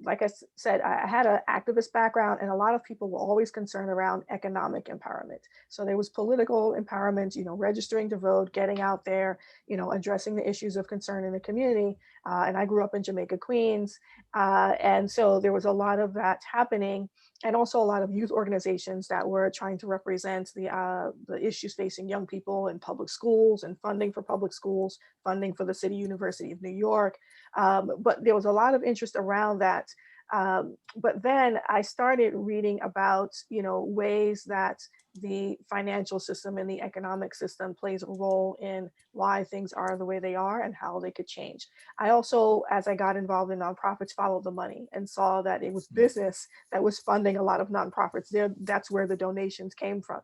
like I said, I had an activist background, and a lot of people were always concerned around economic empowerment. So there was political empowerment, you know, registering to vote, getting out there, you know, addressing the issues of concern in the community. And I grew up in Jamaica, Queens. And so there was a lot of that happening, and also a lot of youth organizations that were trying to represent the issues facing young people in public schools, and funding for public schools, funding for the City University of New York. But there was a lot of interest around that. But then I started reading about, you know, ways that the financial system and the economic system plays a role in why things are the way they are and how they could change. I also, as I got involved in nonprofits, followed the money and saw that it was business that was funding a lot of nonprofits. That's where the donations came from.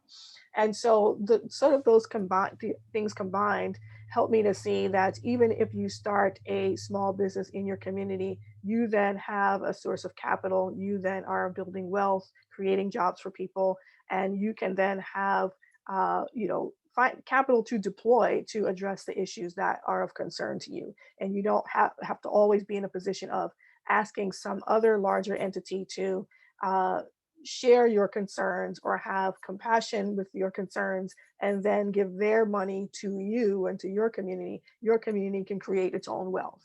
And so the sort of those things combined helped me to see that even if you start a small business in your community, you then have a source of capital, you then are building wealth, creating jobs for people, and you can then have, you know, find capital to deploy to address the issues that are of concern to you. And you don't have to always be in a position of asking some other larger entity to share your concerns or have compassion with your concerns and then give their money to you and to your community. Your community can create its own wealth.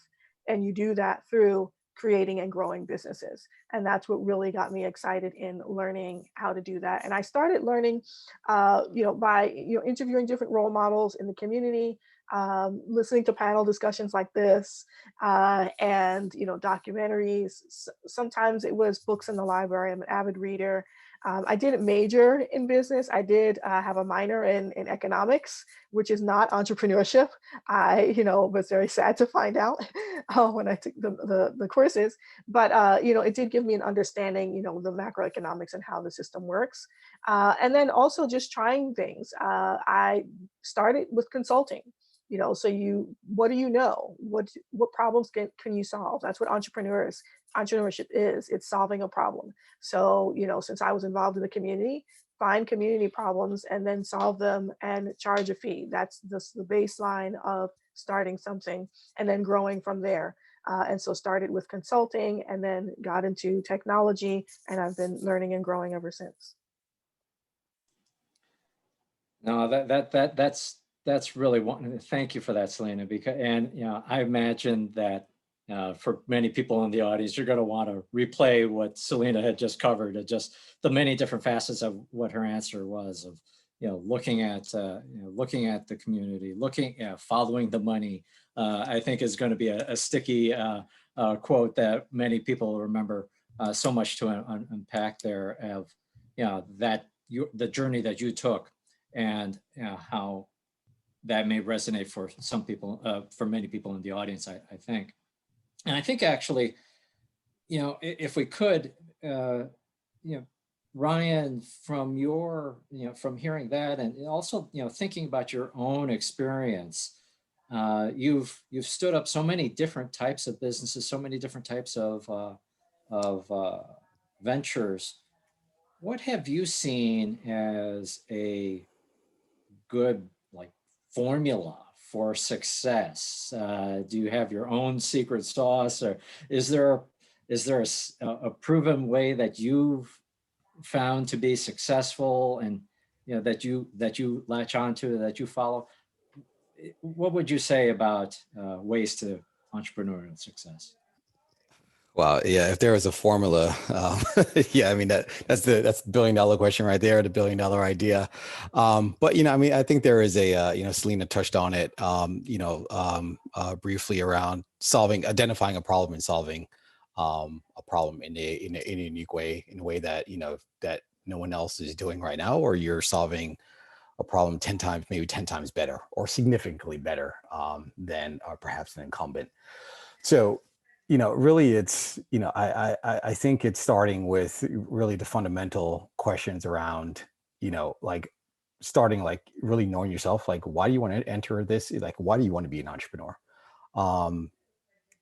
And you do that through creating and growing businesses. And that's what really got me excited in learning how to do that. And I started learning, you know, by, you know, interviewing different role models in the community. listening to panel discussions like this, and documentaries. Sometimes it was books in the library. I'm an avid reader. I didn't major in business. I did have a minor in economics, which is not entrepreneurship. I, was very sad to find out when I took the courses. But it did give me an understanding, the macroeconomics and how the system works. And then also just trying things. I started with consulting. So what do you know? What problems can you solve? That's what entrepreneurship is. It's solving a problem. So, since I was involved in the community, find community problems and then solve them and charge a fee. That's the baseline of starting something and then growing from there. And so started with consulting and then got into technology, and I've been learning and growing ever since. No, that's really one. Thank you for that, Selena. Because I imagine that for many people in the audience, you're going to want to replay what Selena had just covered, just the many different facets of what her answer was of looking at the community, following the money. I think is going to be a sticky quote that many people remember. So much to unpack there of the journey that you took, and how that may resonate for some people, for many people in the audience, I think. And I think actually, if we could, Ryan, from from hearing that, and also, thinking about your own experience, you've stood up so many different types of businesses, so many different types of ventures. What have you seen as a good formula for success? Do you have your own secret sauce, or is there a proven way that you've found to be successful, and that you latch onto, that you follow? What would you say about ways to entrepreneurial success? Well, yeah, if there was a formula, yeah, I mean, that's the $1 billion question right there, the $1 billion idea. But, I think there is Selena touched on it, briefly around identifying a problem and solving a problem in a unique way, in a way that, that no one else is doing right now, or you're solving a problem 10 times, maybe 10 times better, or significantly better than perhaps an incumbent. So, really it's, I think it's starting with really the fundamental questions around, starting really knowing yourself, why do you want to enter this? Why do you want to be an entrepreneur?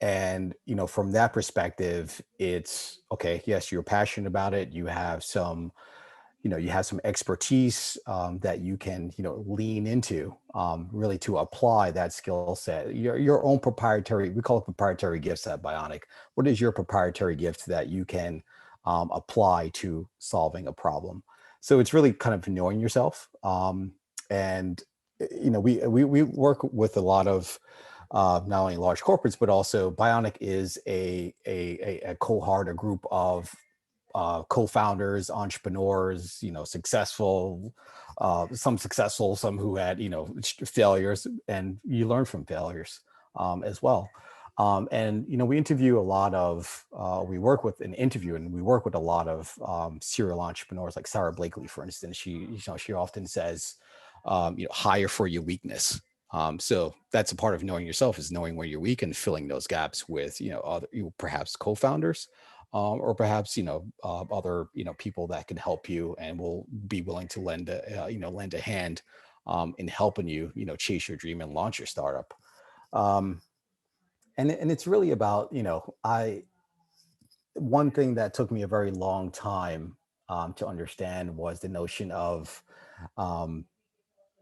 And, from that perspective, it's okay. Yes, you're passionate about it. You have some expertise that you can, lean into, really to apply that skill set, your own proprietary, we call it proprietary gifts at Bionic. What is your proprietary gift that you can apply to solving a problem? So it's really kind of knowing yourself. And, we work with a lot of not only large corporates, but also Bionic is a cohort, a group of co-founders, entrepreneurs, successful, some successful, some who had, failures, and you learn from failures as well. And, we interview a lot of, we work with a lot of serial entrepreneurs, like Sarah Blakely, for instance. She often says, hire for your weakness. So that's a part of knowing yourself, is knowing where you're weak and filling those gaps with, other, perhaps co-founders, or perhaps, other, people that can help you and will be willing to lend a hand in helping you, chase your dream and launch your startup. And it's really about, one thing that took me a very long time to understand was the notion of,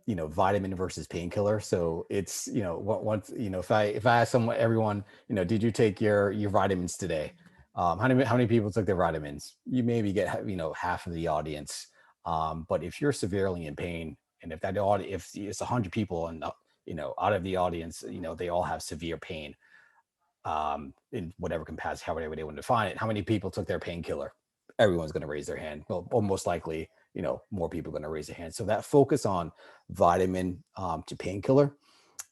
vitamin versus painkiller. So it's, once, if I ask everyone, did you take your vitamins today? How many people took their vitamins? You maybe get, half of the audience. But if you're severely in pain, and if it's 100 people and, out of the audience, they all have severe pain, in whatever capacity, however they want to define it, how many people took their painkiller? Everyone's going to raise their hand. Well, almost likely, more people are going to raise their hand. So that focus on vitamin to painkiller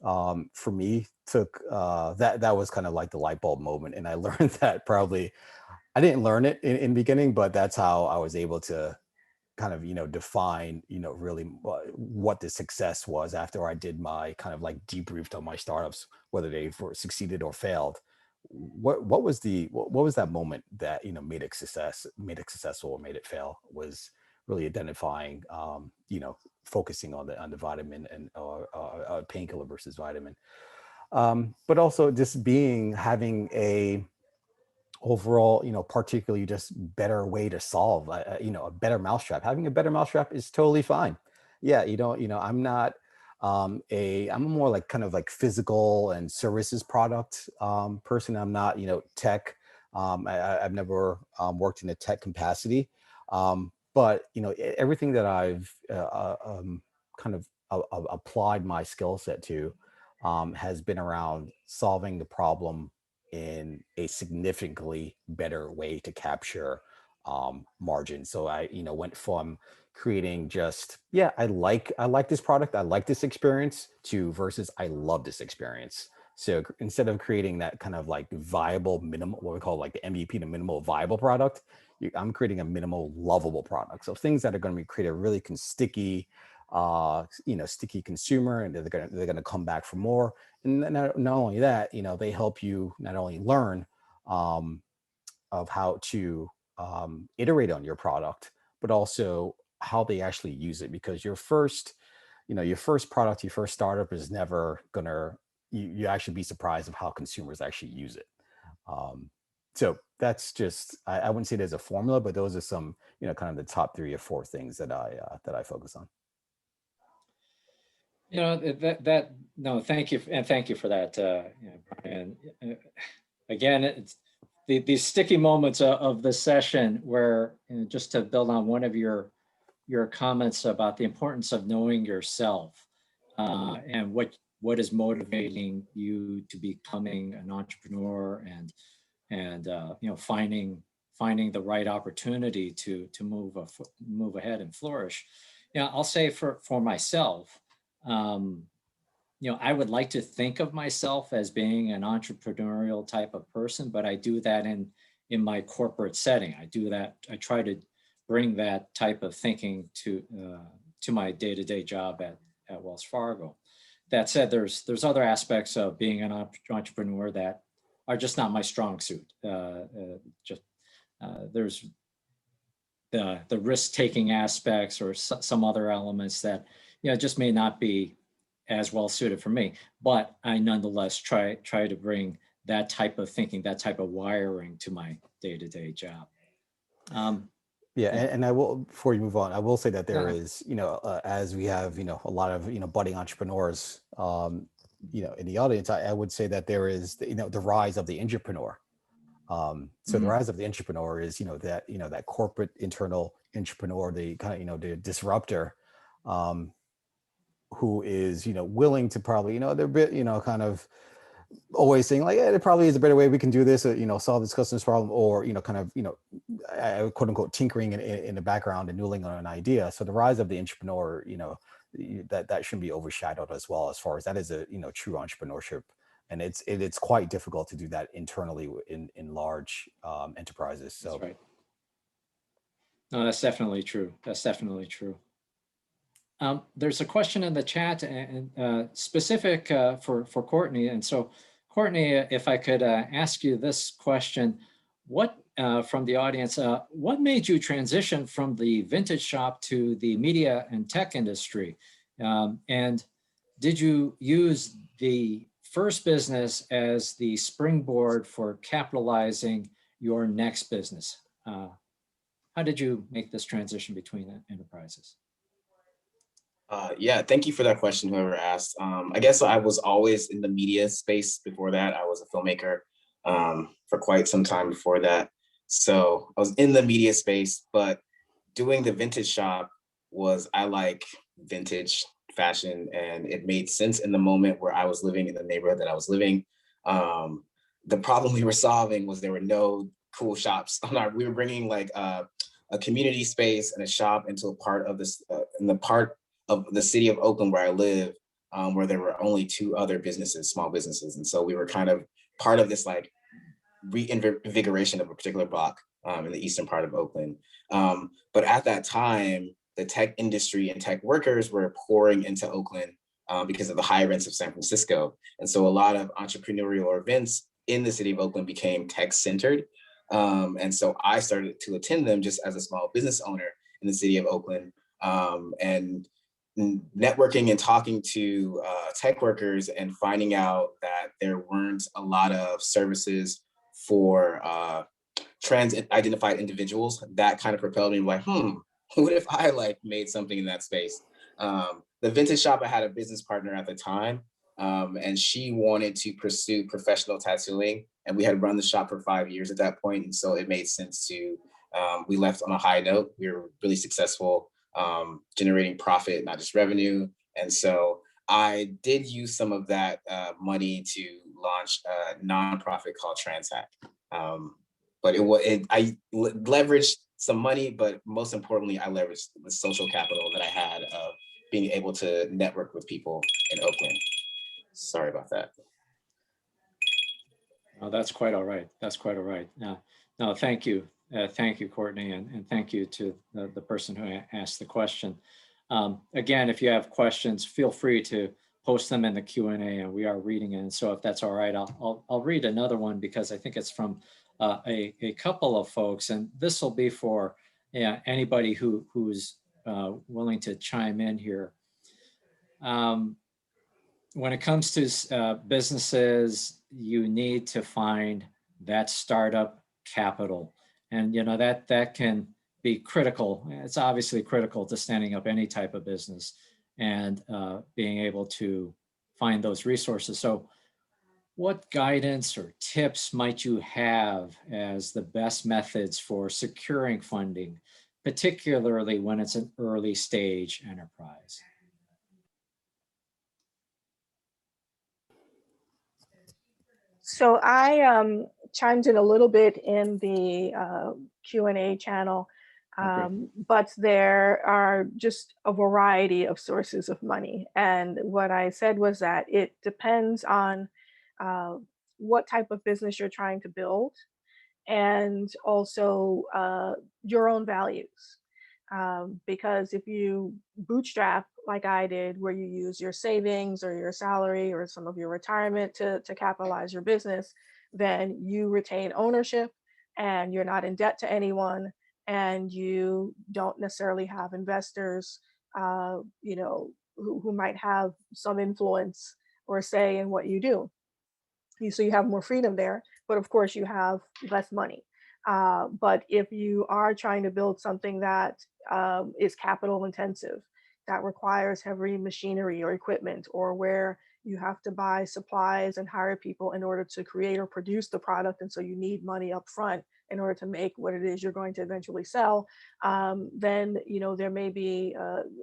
for me took that was kind of like the light bulb moment. And I learned that probably I didn't learn it in the beginning, but that's how I was able to kind of, define, really what the success was after I did my kind of like debriefed on my startups, whether they succeeded or failed. What was what was that moment that, made it successful or made it fail, was really identifying, focusing on the vitamin and painkiller versus vitamin. But also just having a overall, particularly just better way to solve, a better mousetrap. Having a better mousetrap is totally fine. Yeah, I'm not I'm a more like kind of like physical and services product person. I'm not, tech. I've never worked in a tech capacity. But everything that I've kind of applied my skill set to has been around solving the problem in a significantly better way to capture margin. So I, went from creating just, yeah, I like this product, I like this experience, to versus I love this experience. So instead of creating that kind of like viable minimum, what we call like the MVP, the minimal viable product, I'm creating a minimal lovable product. So things that are going to create a really sticky, sticky consumer, and they're gonna come back for more. And not only that, they help you not only learn of how to iterate on your product, but also how they actually use it. Because your first product, your first startup is never gonna, you actually be surprised of how consumers actually use it. So that's just, I wouldn't say there's a formula, but those are some, kind of the top 3 or 4 things that I focus on. No, thank you. And thank you for that. And again, it's these sticky moments of the session where, just to build on one of your comments about the importance of knowing yourself and what is motivating you to becoming an entrepreneur, and finding the right opportunity to move ahead and flourish. I'll say for myself, I would like to think of myself as being an entrepreneurial type of person, but I do that in my corporate setting. I try to bring that type of thinking to my day-to-day job at Wells Fargo. That said, there's other aspects of being an entrepreneur that are just not my strong suit. There's the risk-taking aspects or some other elements that just may not be as well suited for me, but I nonetheless try to bring that type of thinking, that type of wiring to my day-to-day job. And I will, before you move on, I will say that there is, as we have, a lot of, budding entrepreneurs, in the audience, I would say that there is, the rise of the entrepreneur. So the rise of the entrepreneur is, that corporate internal entrepreneur, the kind of, the disruptor, who is, willing to probably, they're a bit, kind of always saying like, yeah, there probably is a better way we can do this, solve this customer's problem, or, kind of, quote unquote, tinkering in the background and noodling on an idea. So the rise of the entrepreneur, that shouldn't be overshadowed as well, as far as that is a, true entrepreneurship. And it's quite difficult to do that internally in large enterprises. So that's right. No, that's definitely true. That's definitely true. There's a question in the chat and specific for Courtney. And so, Courtney, if I could ask you this question, what from the audience, what made you transition from the vintage shop to the media and tech industry? And did you use the first business as the springboard for capitalizing your next business? How did you make this transition between enterprises? Yeah, thank you for that question, whoever asked. I guess I was always in the media space before that. I was a filmmaker for quite some time before that. So I was in the media space, but doing the vintage shop I like vintage fashion, and it made sense in the moment where I was living in the neighborhood that I was living. The problem we were solving was there were no cool shops. We were bringing like a community space and a shop into a part of this, in the part of the city of Oakland where I live, where there were only 2 other businesses, small businesses. And so we were kind of part of this like reinvigoration of a particular block in the eastern part of Oakland. But at that time, the tech industry and tech workers were pouring into Oakland because of the high rents of San Francisco. And so a lot of entrepreneurial events in the city of Oakland became tech centered. And so I started to attend them just as a small business owner in the city of Oakland, and networking and talking to tech workers and finding out that there weren't a lot of services for trans identified individuals. That kind of propelled me like, what if I like made something in that space? The vintage shop, I had a business partner at the time, and she wanted to pursue professional tattooing, and we had run the shop for 5 years at that point. And so it made sense to, we left on a high note. We were really successful, generating profit, not just revenue. And so I did use some of that money to launch a nonprofit called TransHack. But I leveraged some money, but most importantly, I leveraged the social capital that I had of being able to network with people in Oakland. Sorry about that. Oh, that's quite all right. That's quite all right. No, thank you. Thank you, Courtney, and thank you to the person who asked the question. Again, if you have questions, feel free to post them in the Q&A, and we are reading it. And so if that's all right, I'll read another one because I think it's from a couple of folks, and this will be for anybody who's willing to chime in here. When it comes to businesses, you need to find that startup capital. And that can be critical. It's obviously critical to standing up any type of business and being able to find those resources. So what guidance or tips might you have as the best methods for securing funding, particularly when it's an early stage enterprise? So I chimed in a little bit in the Q&A channel, but there are just a variety of sources of money. And what I said was that it depends on what type of business you're trying to build, and also your own values. Because if you bootstrap like I did, where you use your savings or your salary or some of your retirement to capitalize your business, then you retain ownership and you're not in debt to anyone, and you don't necessarily have investors, who might have some influence or say in what you do. So you have more freedom there, but of course you have less money. But if you are trying to build something that is capital intensive, that requires heavy machinery or equipment, or where you have to buy supplies and hire people in order to create or produce the product, and so you need money up front in order to make what it is you're going to eventually sell, then there may be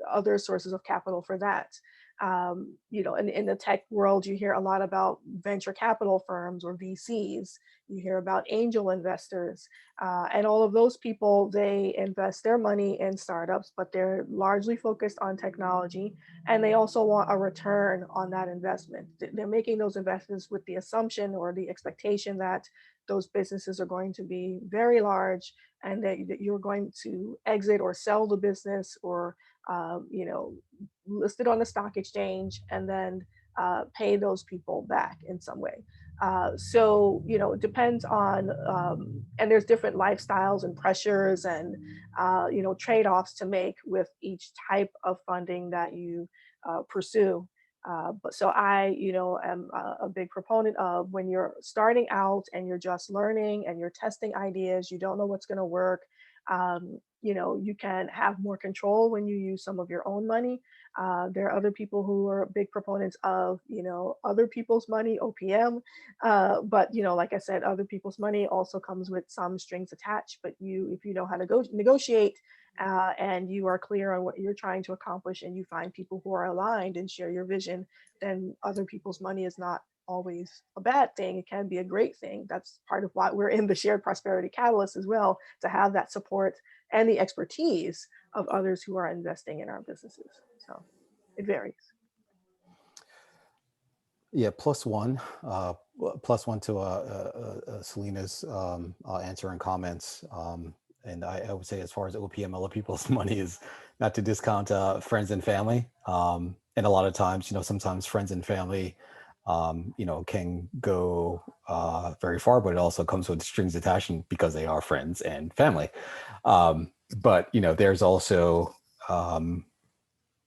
other sources of capital for that. In the tech world, you hear a lot about venture capital firms or VCs. You hear about angel investors, and all of those people, they invest their money in startups, but they're largely focused on technology, and they also want a return on that investment. They're making those investments with the assumption or the expectation that those businesses are going to be very large, and that you're going to exit or sell the business, or listed on the stock exchange, and then pay those people back in some way. So it depends on, and there's different lifestyles and pressures and trade-offs to make with each type of funding that you pursue. But so I, am a big proponent of, when you're starting out and you're just learning and you're testing ideas, you don't know what's going to work. You can have more control when you use some of your own money. There are other people who are big proponents of, other people's money, OPM. But, like I said, other people's money also comes with some strings attached. But if you know how to negotiate, and you are clear on what you're trying to accomplish, and you find people who are aligned and share your vision, then other people's money is not always a bad thing. It can be a great thing. That's part of why we're in the Shared Prosperity Catalyst as well, to have that support and the expertise of others who are investing in our businesses. So it varies. Yeah, plus one to Selena's answer and comments. And I would say, as far as OPM, other people's money, is not to discount friends and family. And a lot of times, sometimes friends and family, can go very far, but it also comes with strings attached because they are friends and family. But there's also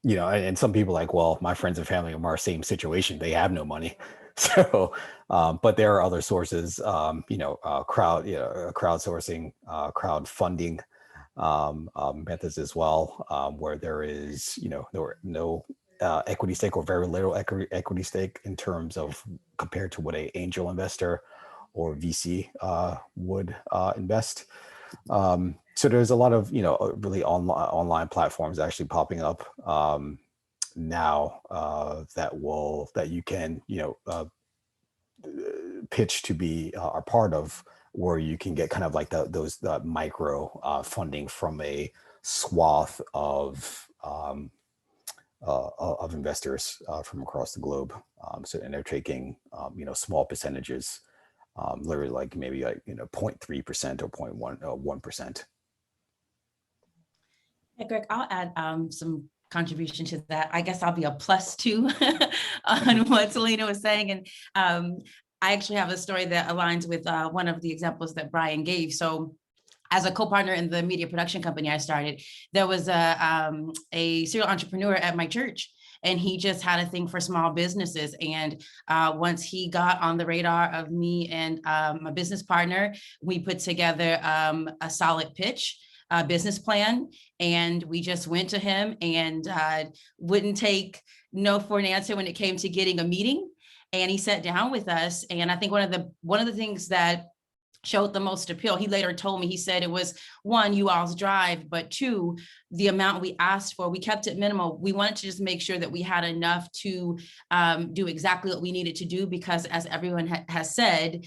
and some people like, well, my friends and family are in our same situation. They have no money. So, but there are other sources, crowdsourcing, crowdfunding methods as well, where there is, there were no equity stake or very little equity stake in terms of compared to what an angel investor or VC would invest. So there's a lot of, really online platforms actually popping up now that you can, pitch to be a part of, where you can get kind of like those micro funding from a swath of investors from across the globe. And they're taking, small percentages, literally like maybe 0.3% or 1%. Yeah, Greg, I'll add some contribution to that. I guess I'll be a +2 on what Selena was saying. And I actually have a story that aligns with one of the examples that Brian gave. So as a co-partner in the media production company I started, there was a serial entrepreneur at my church. And he just had a thing for small businesses. And once he got on the radar of me and my business partner, we put together a solid pitch, business plan. And we just went to him and wouldn't take no for an answer when it came to getting a meeting. And he sat down with us. And I think one of the things that showed the most appeal, he later told me, he said it was, one, you all's drive, but two, the amount we asked for, we kept it minimal. We wanted to just make sure that we had enough to do exactly what we needed to do, because as everyone has said,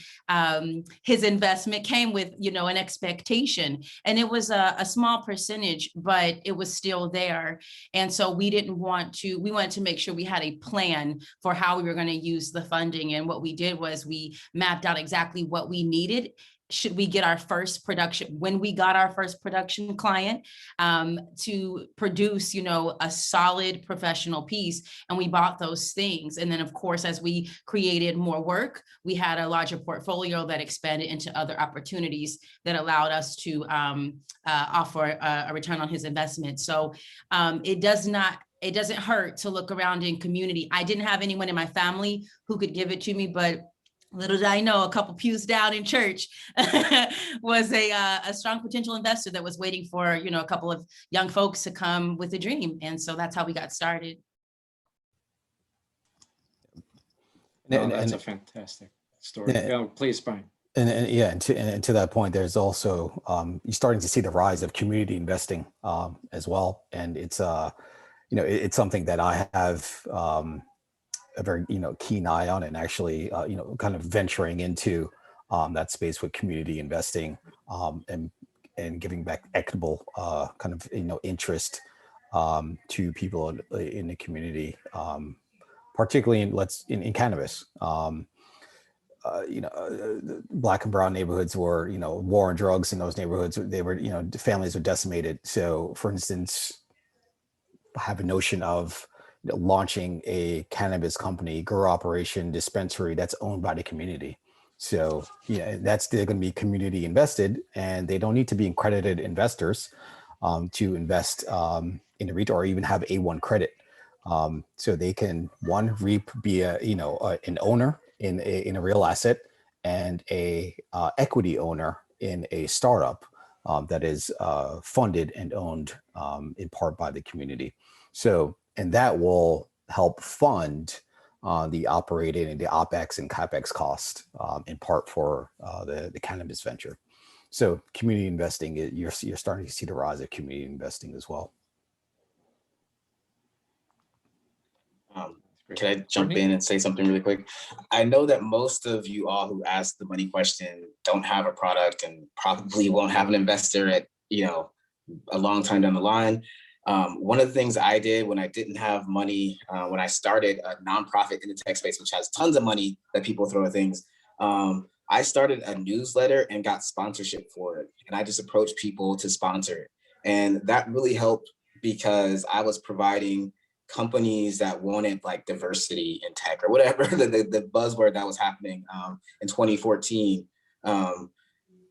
his investment came with, an expectation, and it was a small percentage, but it was still there. And so we wanted to make sure we had a plan for how we were going to use the funding. And what we did was we mapped out exactly what we needed. Should we get our first production, when we got our first production client, to produce, a solid professional piece, and we bought those things. And then of course, as we created more work, we had a larger portfolio that expanded into other opportunities that allowed us to offer a return on his investment. So it doesn't hurt to look around in community. I didn't have anyone in my family who could give it to me, but little did I know, a couple pews down in church was a strong potential investor that was waiting for, a couple of young folks to come with a dream. And so that's how we got started. That's a fantastic story. Please, Brian. And to that point, there's also you're starting to see the rise of community investing as well, and it's it's something that I have a very keen eye on, and actually kind of venturing into that space with community investing and giving back equitable kind of to people in the community, particularly in cannabis. Black and brown neighborhoods were, war on drugs in those neighborhoods. They were, families were decimated. So, for instance, I have a notion of launching a cannabis company, grow operation, dispensary that's owned by the community. So, they're going to be community invested, and they don't need to be accredited investors to invest in the REIT or even have A1 credit. So they can be an owner in a real asset, and a equity owner in a startup that is funded and owned in part by the community. So, and that will help fund the operating and the OPEX and CAPEX cost in part for the cannabis venture. So community investing, you're starting to see the rise of community investing as well. Can I jump in and say something really quick? I know that most of you all who asked the money question don't have a product and probably won't have an investor at, a long time down the line. One of the things I did when I didn't have money, when I started a nonprofit in the tech space, which has tons of money that people throw at things, I started a newsletter and got sponsorship for it. And I just approached people to sponsor it. And that really helped because I was providing companies that wanted like diversity in tech or whatever, the buzzword that was happening in 2014.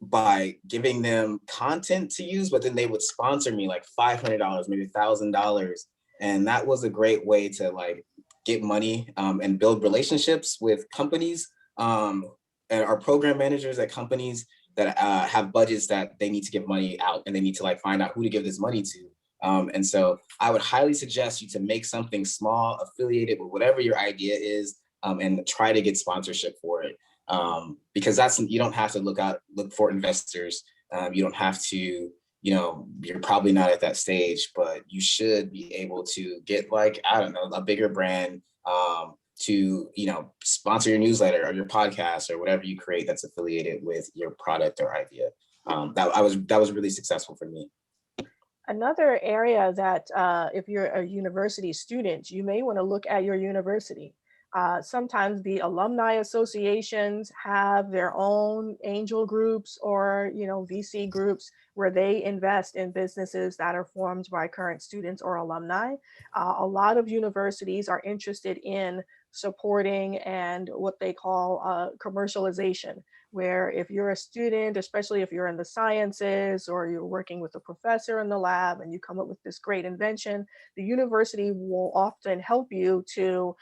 By giving them content to use, but then they would sponsor me like $500, maybe $1,000. And that was a great way to like get money and build relationships with companies and our program managers at companies that have budgets that they need to give money out and they need to like find out who to give this money to. And so I would highly suggest you to make something small, affiliated with whatever your idea is, and try to get sponsorship for it. Because that's, you don't have to look for investors. You don't have to, you're probably not at that stage, but you should be able to get like, I don't know, a bigger brand to, sponsor your newsletter or your podcast or whatever you create that's affiliated with your product or idea. That was really successful for me. Another area that if you're a university student, you may want to look at your university. Sometimes the alumni associations have their own angel groups or VC groups where they invest in businesses that are formed by current students or alumni. A lot of universities are interested in supporting and what they call commercialization, where if you're a student, especially if you're in the sciences or you're working with a professor in the lab and you come up with this great invention, the university will often help you to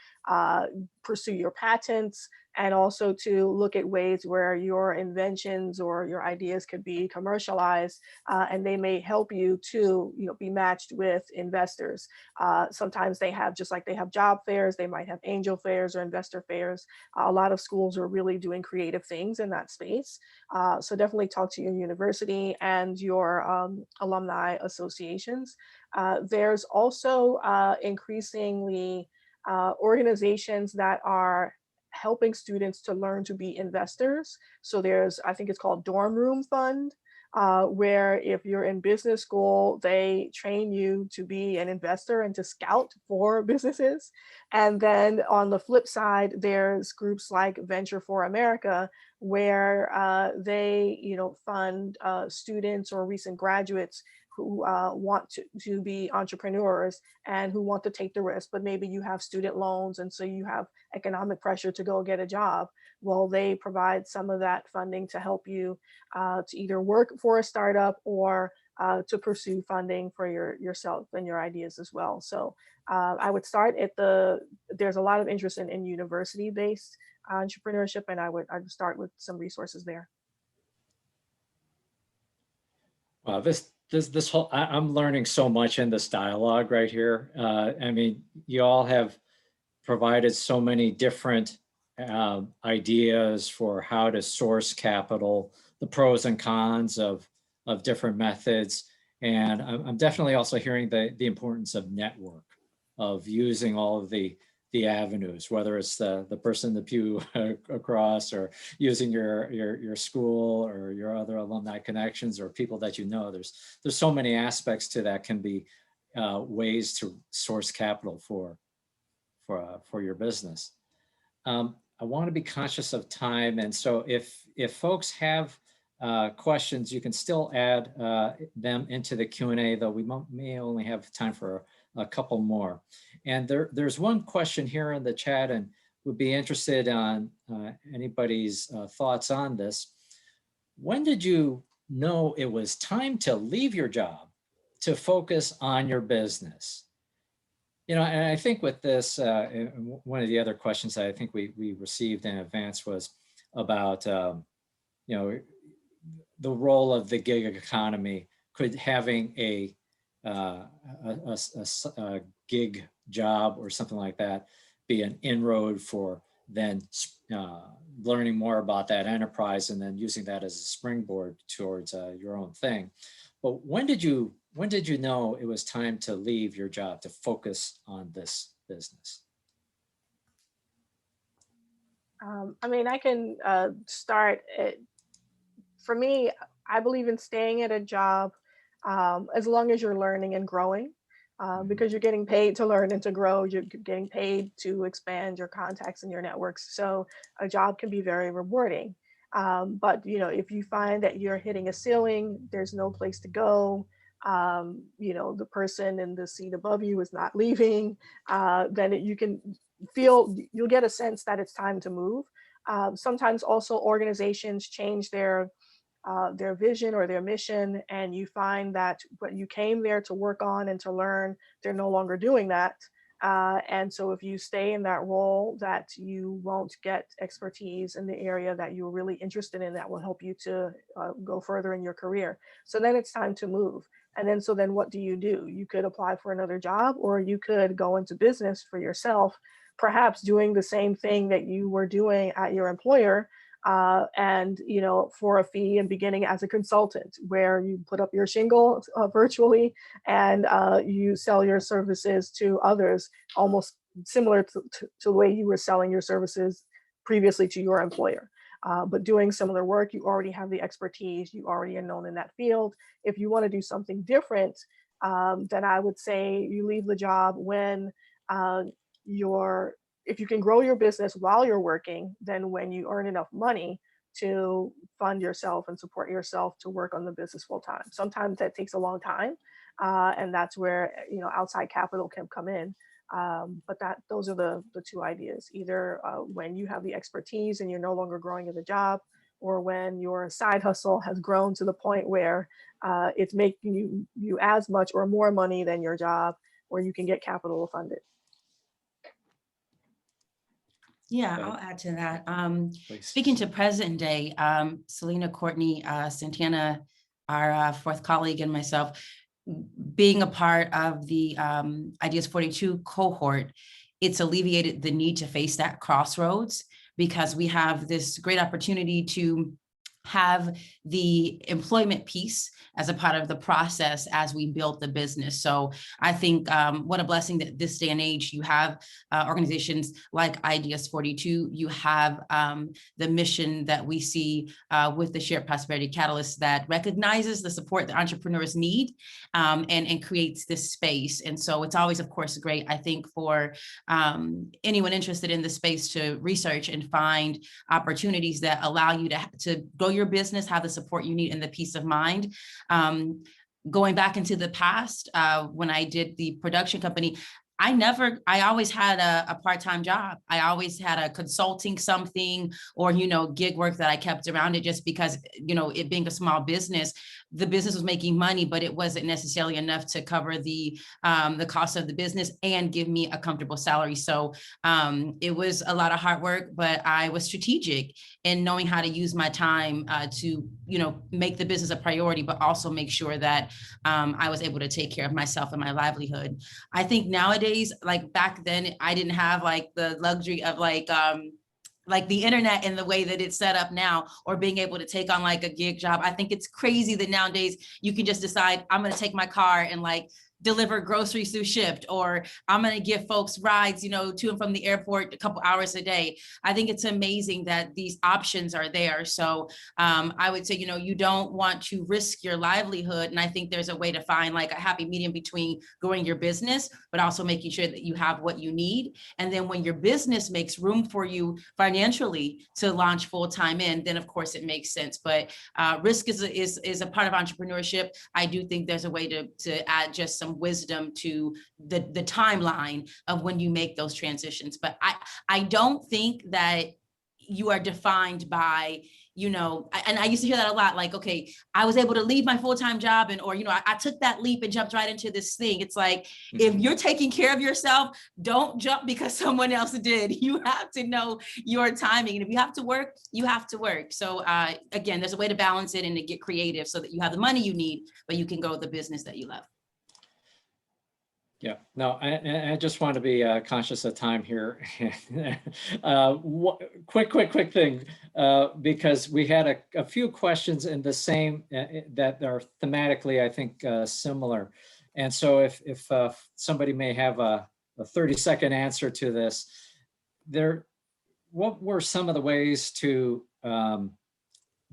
pursue your patents and also to look at ways where your inventions or your ideas could be commercialized, and they may help you to be matched with investors. Sometimes they have, just like they have job fairs, they might have angel fairs or investor fairs. A lot of schools are really doing creative things in that space. So definitely talk to your university and your alumni associations. There's also increasingly organizations that are helping students to learn to be investors. So there's, I think it's called Dorm Room Fund, where if you're in business school, they train you to be an investor and to scout for businesses. And then on the flip side, there's groups like Venture for America, where they fund students or recent graduates who want to be entrepreneurs and who want to take the risk, but maybe you have student loans and so you have economic pressure to go get a job. Well, they provide some of that funding to help you to either work for a startup or to pursue funding for yourself and your ideas as well. So I would start at there's a lot of interest in university-based entrepreneurship, and I would start with some resources there. Wow, this whole, I'm learning so much in this dialogue right here. I mean, you all have provided so many different ideas for how to source capital, the pros and cons of different methods. And I'm definitely also hearing the importance of network, of using all of the avenues, whether it's the person in the pew across, or using your school or your other alumni connections or people that there's so many aspects to that can be ways to source capital for your business. I want to be conscious of time, and so if folks have questions, you can still add them into the Q&A, though we may only have time for a couple more. And there's one question here in the chat, and would be interested on anybody's thoughts on this. When did you know it was time to leave your job to focus on your business? And I think with this, one of the other questions that I think we received in advance was about, the role of the gig economy. Could having a gig job or something like that be an inroad for then learning more about that enterprise and then using that as a springboard towards your own thing? But when did you know it was time to leave your job to focus on this business? I mean, I can start. For me, I believe in staying at a job as long as you're learning and growing. because you're getting paid to learn and to grow. You're getting paid to expand your contacts and your networks. So a job can be very rewarding. But if you find that you're hitting a ceiling, there's no place to go. The person in the seat above you is not leaving. Then you'll get a sense that it's time to move. Sometimes also organizations change their vision or their mission, and you find that what you came there to work on and to learn, they're no longer doing that. And so if you stay in that role, that you won't get expertise in the area that you're really interested in that will help you to go further in your career. So then it's time to move. And then what do? You could apply for another job, or you could go into business for yourself, perhaps doing the same thing that you were doing at your employer, and for a fee, and beginning as a consultant, where you put up your shingle virtually, and you sell your services to others, almost similar to the way you were selling your services previously to your employer. But doing similar work, you already have the expertise, you already are known in that field. If you want to do something different, then I would say you leave the job when if you can grow your business while you're working, then when you earn enough money to fund yourself and support yourself to work on the business full time. Sometimes that takes a long time, and that's where outside capital can come in. But those are the two ideas: either when you have the expertise and you're no longer growing as a job, or when your side hustle has grown to the point where it's making you as much or more money than your job, where you can get capital to fund it. Yeah, I'll add to that. Speaking to present day, Selena, Courtney, Santana, our fourth colleague, and myself, being a part of the Ideas 42 cohort, it's alleviated the need to face that crossroads, because we have this great opportunity to have the employment piece as a part of the process as we build the business. So I think what a blessing that this day and age you have organizations like Ideas 42, you have the mission that we see with the Shared Prosperity Catalyst that recognizes the support that entrepreneurs need and creates this space. And so it's always, of course, great, I think, for anyone interested in the space to research and find opportunities that allow you to grow your business, have the support you need, and the peace of mind. Going back into the past, when I did the production company, I always had a part-time job. I always had a consulting something or, gig work that I kept around it, just because, it being a small business, the business was making money, but it wasn't necessarily enough to cover the cost of the business and give me a comfortable salary. So it was a lot of hard work, but I was strategic in knowing how to use my time to, make the business a priority, but also make sure that I was able to take care of myself and my livelihood. I think nowadays, like back then, I didn't have like the luxury of like the internet in the way that it's set up now, or being able to take on like a gig job. I think it's crazy that nowadays you can just decide, I'm going to take my car and like deliver groceries through Shipt, or I'm going to give folks rides, to and from the airport a couple hours a day. I think it's amazing that these options are there. So I would say, you don't want to risk your livelihood. And I think there's a way to find like a happy medium between growing your business, but also making sure that you have what you need. And then when your business makes room for you financially to launch full-time in, then of course it makes sense. But risk is a part of entrepreneurship. I do think there's a way to add just some wisdom to the timeline of when you make those transitions. But I don't think that you are defined by, and I used to hear that a lot, like, okay, I was able to leave my full-time job or I took that leap and jumped right into this thing. It's like, if you're taking care of yourself, don't jump because someone else did. You have to know your timing. And if you have to work, you have to work. So again, there's a way to balance it and to get creative so that you have the money you need, but you can grow the business that you love. Yeah, no, I just want to be conscious of time here. Quick thing, because we had a few questions in the same that are thematically, I think, similar. And so if somebody may have a 30-second answer to this, what were some of the ways to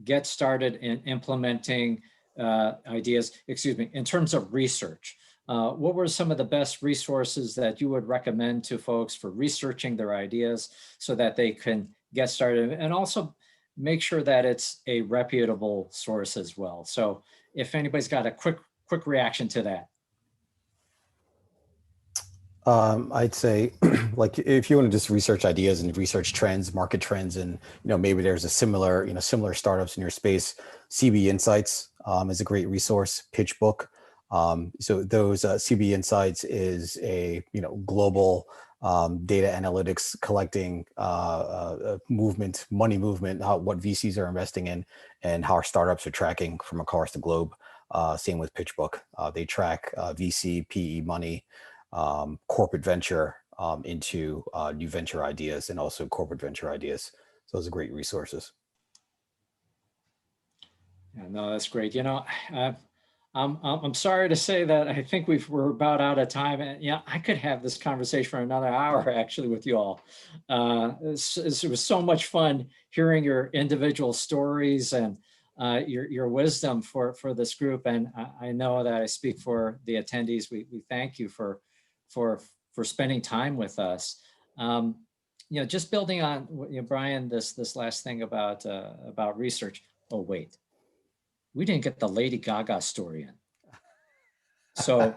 get started in implementing ideas, in terms of research? what were some of the best resources that you would recommend to folks for researching their ideas so that they can get started, and also make sure that it's a reputable source as well? So if anybody's got a quick reaction to that. I'd say, like, if you want to just research ideas and research trends, market trends, and maybe there's a similar startups in your space, CB Insights is a great resource. PitchBook. So those CB Insights is a global data analytics collecting money movement, what VCs are investing in, and how our startups are tracking from across the globe. Same with PitchBook. They track VC, PE money, corporate venture into new venture ideas, and also corporate venture ideas. So those are great resources. Yeah, no, that's great. I'm sorry to say that I think we're about out of time, and I could have this conversation for another hour actually with you all. It was so much fun hearing your individual stories and your wisdom for this group, and I know that I speak for the attendees. We thank you for spending time with us. Just building on Brian, this last thing about research. Oh wait, we didn't get the Lady Gaga story in. So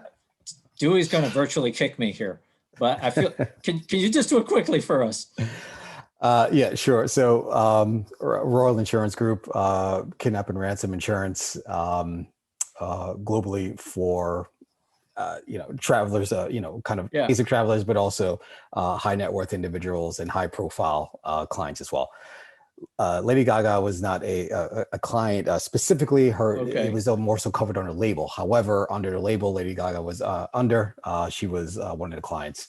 Dewey's going to virtually kick me here, but I feel, can you just do it quickly for us? Yeah, sure. So Royal Insurance Group, kidnap and ransom insurance globally for travelers, basic travelers, but also high net worth individuals and high profile clients as well. Lady Gaga was not a client specifically. It was more so covered on a label. However, under the label Lady Gaga was she was one of the clients.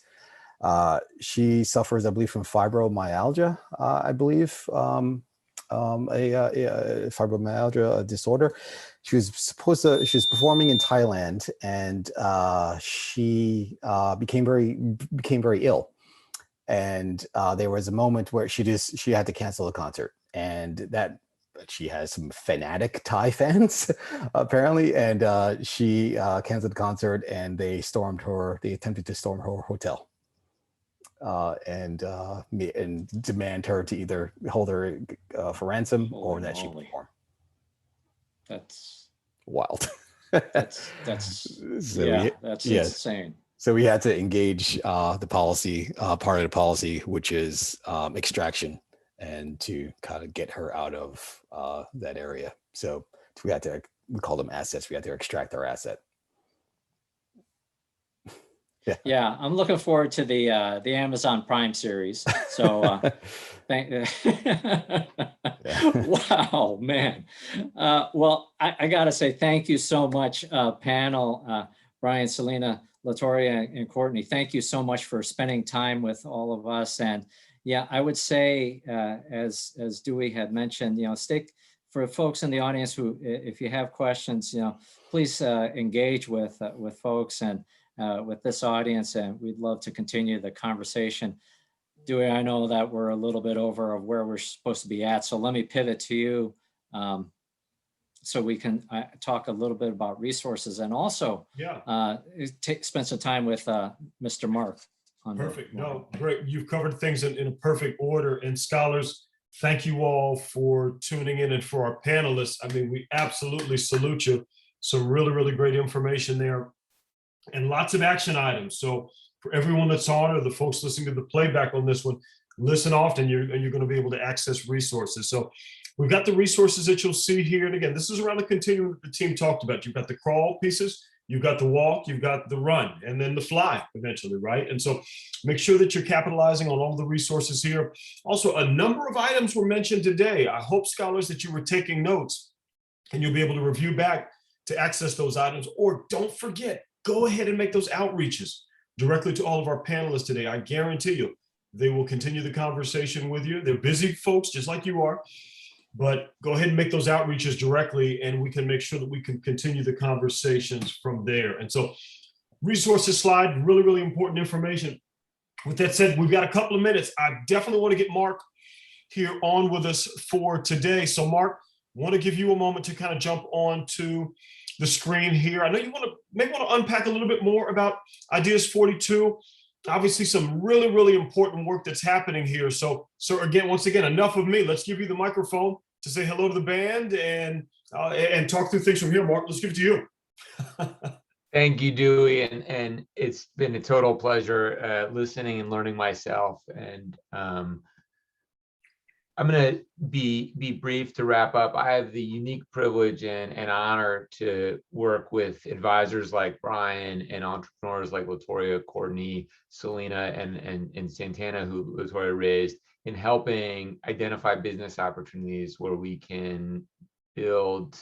She suffers, I believe, from fibromyalgia. I believe a fibromyalgia disorder. She was performing in Thailand, and she became very ill. And there was a moment where she had to cancel a concert, and she has some fanatic Thai fans apparently, and she canceled the concert, and they attempted to storm her hotel and demand her to either hold her for ransom or that she perform. That's wild. That's insane. So we had to engage the policy, part of the policy, which is extraction, and to kind of get her out of that area. So we call them assets. We had to extract our asset. Yeah, I'm looking forward to the Amazon Prime series. So wow, man. Well, I gotta say thank you so much, panel, Brian, Selena, Latoria, and Courtney. Thank you so much for spending time with all of us. And yeah, I would say, as Dewey had mentioned, for folks in the audience who, if you have questions, please engage with folks and with this audience, and we'd love to continue the conversation. Dewey, I know that we're a little bit over of where we're supposed to be at, so let me pivot to you so we can talk a little bit about resources, and also spend some time with Mr. Mark. Perfect. No, great. You've covered things in a perfect order. And scholars, thank you all for tuning in, and for our panelists. I mean, we absolutely salute you. Some really, really great information there, and lots of action items. So for everyone that's on, or the folks listening to the playback on this one, listen often, you're going to be able to access resources. So we've got the resources that you'll see here. And again, this is around the continuum that the team talked about. You've got the crawl pieces, you've got the walk, you've got the run, and then the fly eventually, right? And so make sure that you're capitalizing on all the resources here. Also, a number of items were mentioned today. I hope, scholars, that you were taking notes, and you'll be able to review back to access those items. Or don't forget, go ahead and make those outreaches directly to all of our panelists today. I guarantee you, they will continue the conversation with you. They're busy folks, just like you are, but go ahead and make those outreaches directly, and we can make sure that we can continue the conversations from there. And so resources slide, really, really important information. With that said, we've got a couple of minutes. I definitely want to get Mark here on with us for today. So Mark, want to give you a moment to kind of jump on to the screen here. I know you may want to unpack a little bit more about Ideas 42. Obviously, some really, really important work that's happening here. So again, once again, enough of me. Let's give you the microphone to say hello to the band and talk through things from here. Mark, let's give it to you. Thank you, Dewey, and it's been a total pleasure listening and learning myself. And I'm going to be brief to wrap up. I have the unique privilege and honor to work with advisors like Brian and entrepreneurs like Latoria, Courtney, Selena, and Santana, who Latoria raised, in helping identify business opportunities where we can build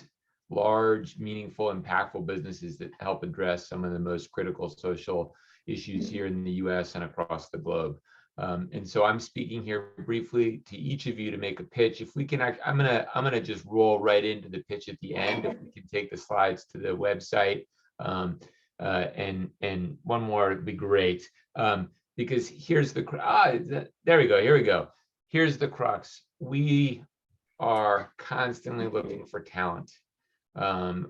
large, meaningful, impactful businesses that help address some of the most critical social issues here in the US and across the globe. And so I'm speaking here briefly to each of you to make a pitch. If we can, I'm gonna just roll right into the pitch at the end. If we can take the slides to the website, and one more would be great. Because here's the there we go. Here we go. Here's the crux. We are constantly looking for talent.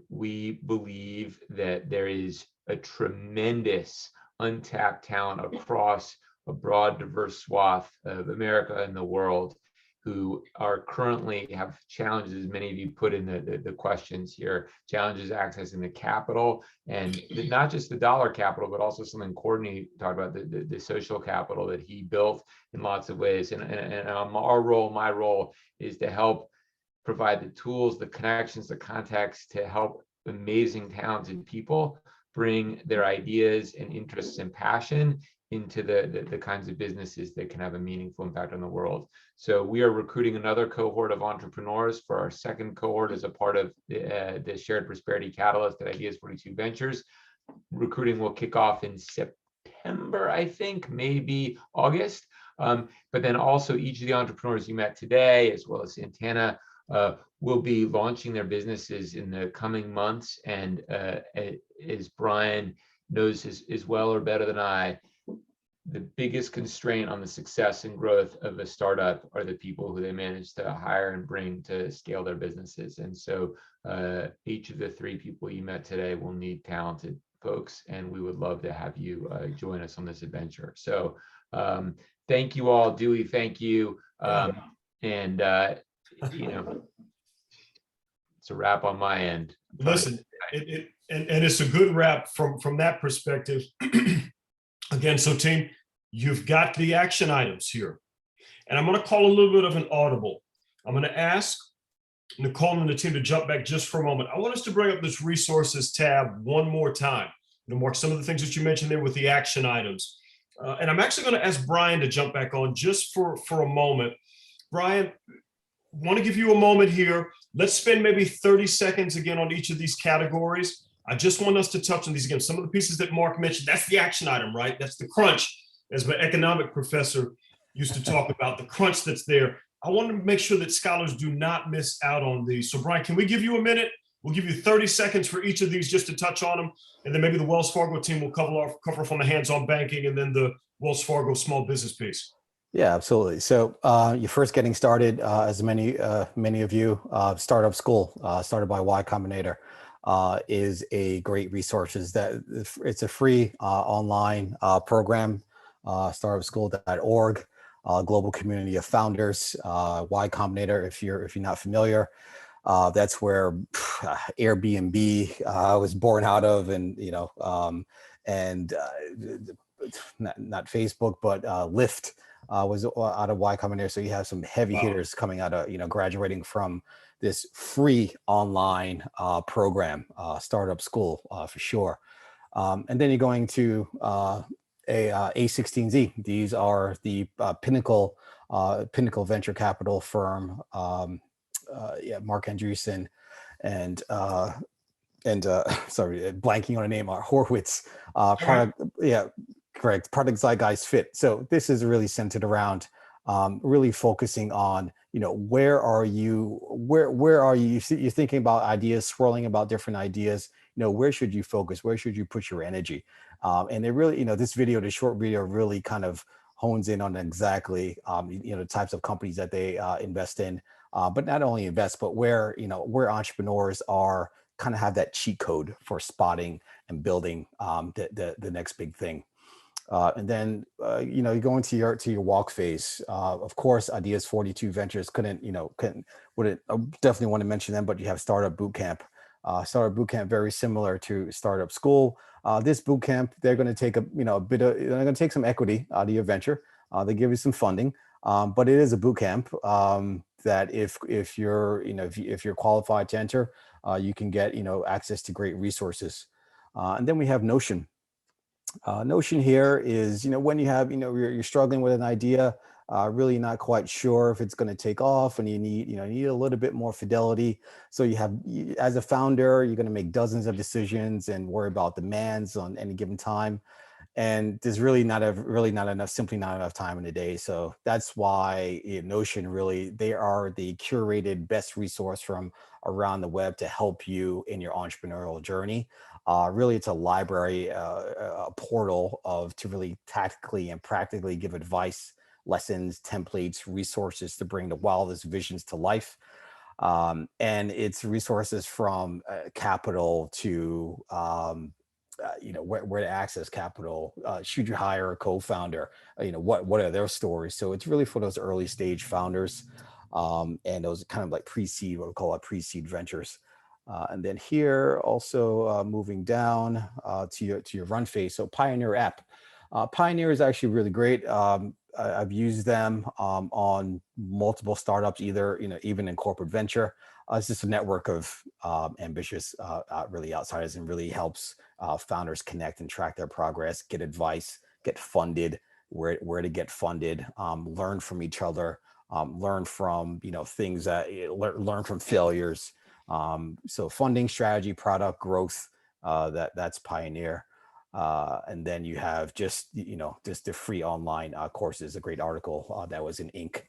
We believe that there is a tremendous untapped talent across a broad, diverse swath of America and the world who are currently have challenges. Many of you put in the questions here, challenges accessing the capital, and not just the dollar capital, but also something Courtney talked about, the social capital that he built in lots of ways. And our role, my role, is to help provide the tools, the connections, the contacts to help amazing, talented people bring their ideas and interests and passion into the kinds of businesses that can have a meaningful impact on the world. So we are recruiting another cohort of entrepreneurs for our second cohort as a part of the Shared Prosperity Catalyst at Ideas 42 Ventures. Recruiting will kick off in September, I think, maybe August. But then also each of the entrepreneurs you met today, as well as Santana, will be launching their businesses in the coming months. And as Brian knows as well or better than I, the biggest constraint on the success and growth of a startup are the people who they manage to hire and bring to scale their businesses. And so each of the three people you met today will need talented folks, and we would love to have you join us on this adventure. So thank you all. Dewey, thank you. And you know, it's a wrap on my end. Listen, and it's a good wrap from that perspective. Again, so team, you've got the action items here. And I'm going to call a little bit of an audible. I'm going to ask Nicole and the team to jump back just for a moment. I want us to bring up this resources tab one more time. Mark, some of the things that you mentioned there with the action items. And I'm actually going to ask Brian to jump back on just for a moment. Brian, want to give you a moment here. Let's spend maybe 30 seconds again on each of these categories. I just want us to touch on these again. Some of the pieces that Mark mentioned, that's the action item, right? That's the crunch, as my economic professor used to talk about, the crunch that's there. I want to make sure that scholars do not miss out on these. So Brian, can we give you a minute? We'll give you 30 seconds for each of these just to touch on them. And then maybe the Wells Fargo team will cover off on the hands-on banking and then the Wells Fargo small business piece. Yeah, absolutely. So you're first getting started, as many of you, Startup School, started by Y Combinator, is a great resource. It's a free online program, startupschool.org, global community of founders, Y Combinator, if you're not familiar. That's where Airbnb was born out of, and not Facebook, but Lyft was out of Y Combinator. So you have some heavy hitters coming out of, graduating from this free online program, Startup School, for sure. And then you're going to A16Z. These are the pinnacle venture capital firm. Mark Andreessen and sorry, blanking on a name, Horowitz. Correct. Product Zeitgeist Fit. So this is really centered around really focusing on, where are you? You're thinking about ideas, swirling about different ideas. Where should you focus? Where should you put your energy? And it really, this short video really kind of hones in on exactly, the types of companies that they invest in, but not only invest, but where entrepreneurs are kind of have that cheat code for spotting and building the next big thing. And then, you know, you go into your walk phase. Of course, Ideas 42 Ventures wouldn't definitely want to mention them, but you have Startup Bootcamp. Startup Bootcamp, very similar to Startup School. This bootcamp, they're going to take they're going to take some equity out of your venture. They give you some funding, but it is a bootcamp that if you're qualified to enter, you can get, you know, access to great resources. And then we have Notion. Notion here is, you know, when you have, you know, you're struggling with an idea, really not quite sure if it's going to take off, and you need a little bit more fidelity. So as a founder, you're going to make dozens of decisions and worry about demands on any given time. And there's simply not enough time in the day. So that's why Notion they are the curated best resource from around the web to help you in your entrepreneurial journey. Really, it's a library, a portal to really tactically and practically give advice, lessons, templates, resources to bring the wildest visions to life. And it's resources from capital to where to access capital, should you hire a co-founder, what are their stories. So it's really for those early stage founders and those kind of like pre-seed, what we call pre-seed ventures. And then here also moving down to your run phase. So Pioneer app. Pioneer is actually really great. I've used them on multiple startups, even in corporate venture. It's just a network of ambitious, really outsiders, and really helps founders connect and track their progress, get advice, get funded, where to get funded, learn from each other, learn from things that learn from failures. So funding, strategy, product growth, that's Pioneer. And then you have just the free online courses. A great article that was in Inc.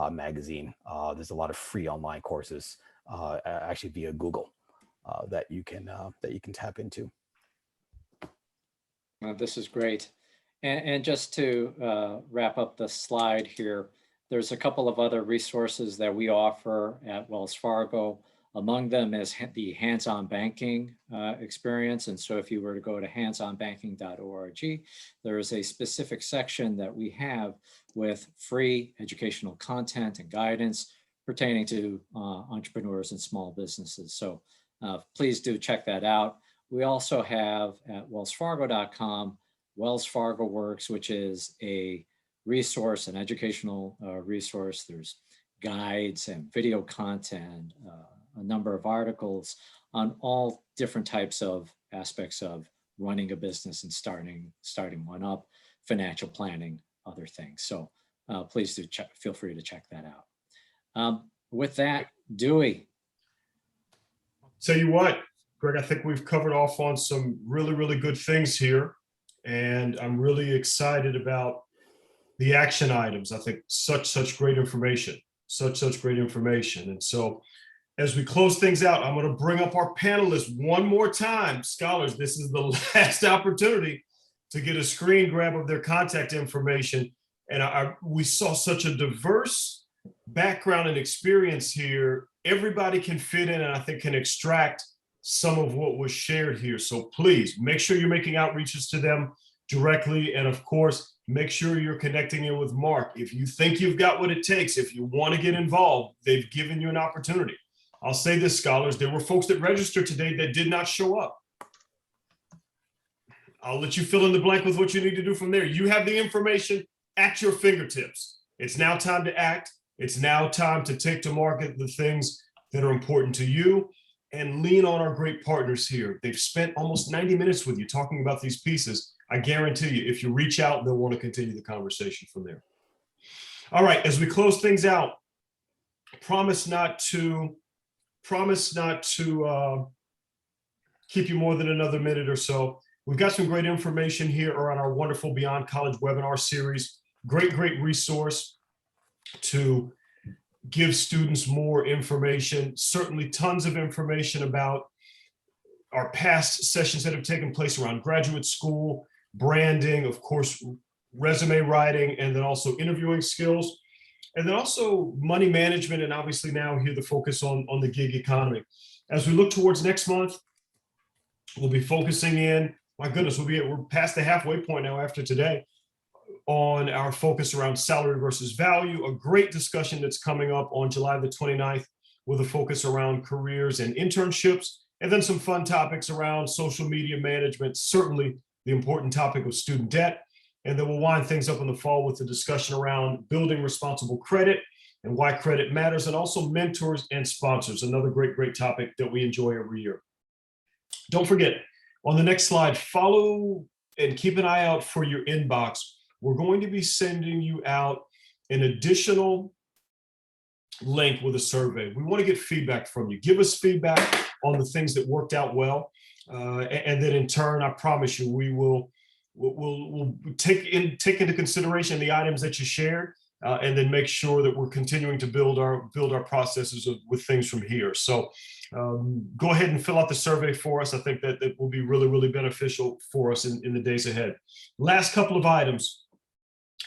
Magazine. There's a lot of free online courses actually via Google that you can tap into. This is great. And just to wrap up the slide here, there's a couple of other resources that we offer at Wells Fargo. Among them is the hands-on banking experience. And so if you were to go to handsonbanking.org, there is a specific section that we have with free educational content and guidance pertaining to entrepreneurs and small businesses. So please do check that out. We also have at wellsfargo.com, Wells Fargo Works, which is a resource, an educational resource. There's guides and video content, a number of articles on all different types of aspects of running a business and starting one up, financial planning, other things. So please do feel free to check that out. With that, Dewey. Tell you what, Greg, I think we've covered off on some really, really good things here. And I'm really excited about the action items. I think such great information, such great information. And so as we close things out, I'm going to bring up our panelists one more time. Scholars, this is the last opportunity to get a screen grab of their contact information. And we saw such a diverse background and experience here. Everybody can fit in and I think can extract some of what was shared here. So please make sure you're making outreaches to them directly. And of course, make sure you're connecting in with Mark. If you think you've got what it takes, if you want to get involved, they've given you an opportunity. I'll say this, scholars, there were folks that registered today that did not show up. I'll let you fill in the blank with what you need to do from there. You have the information at your fingertips. It's now time to act. It's now time to take to market the things that are important to you and lean on our great partners here. They've spent almost 90 minutes with you talking about these pieces. I guarantee you, if you reach out, they'll want to continue the conversation from there. All right, as we close things out, promise not to keep you more than another minute or so. We've got some great information here around our wonderful Beyond College webinar series. Great resource to give students more information. Certainly tons of information about our past sessions that have taken place around graduate school, branding, of course, resume writing, and then also interviewing skills. And then also money management, and obviously now here the focus on the gig economy. As we look towards next month, we'll be focusing in, my goodness, we're past the halfway point now after today, on our focus around salary versus value, a great discussion that's coming up on July the 29th with a focus around careers and internships, and then some fun topics around social media management, certainly the important topic of student debt. And then we'll wind things up in the fall with a discussion around building responsible credit and why credit matters, and also mentors and sponsors, another great topic that we enjoy every year. Don't forget, on the next slide, follow and keep an eye out for your inbox. We're going to be sending you out an additional link with a survey. We want to get feedback from you. Give us feedback on the things that worked out well. And then in turn, I promise you, we'll take into consideration the items that you shared, and then make sure that we're continuing to build our processes with things from here. So go ahead and fill out the survey for us. I think that will be really beneficial for us in the days ahead. Last couple of items.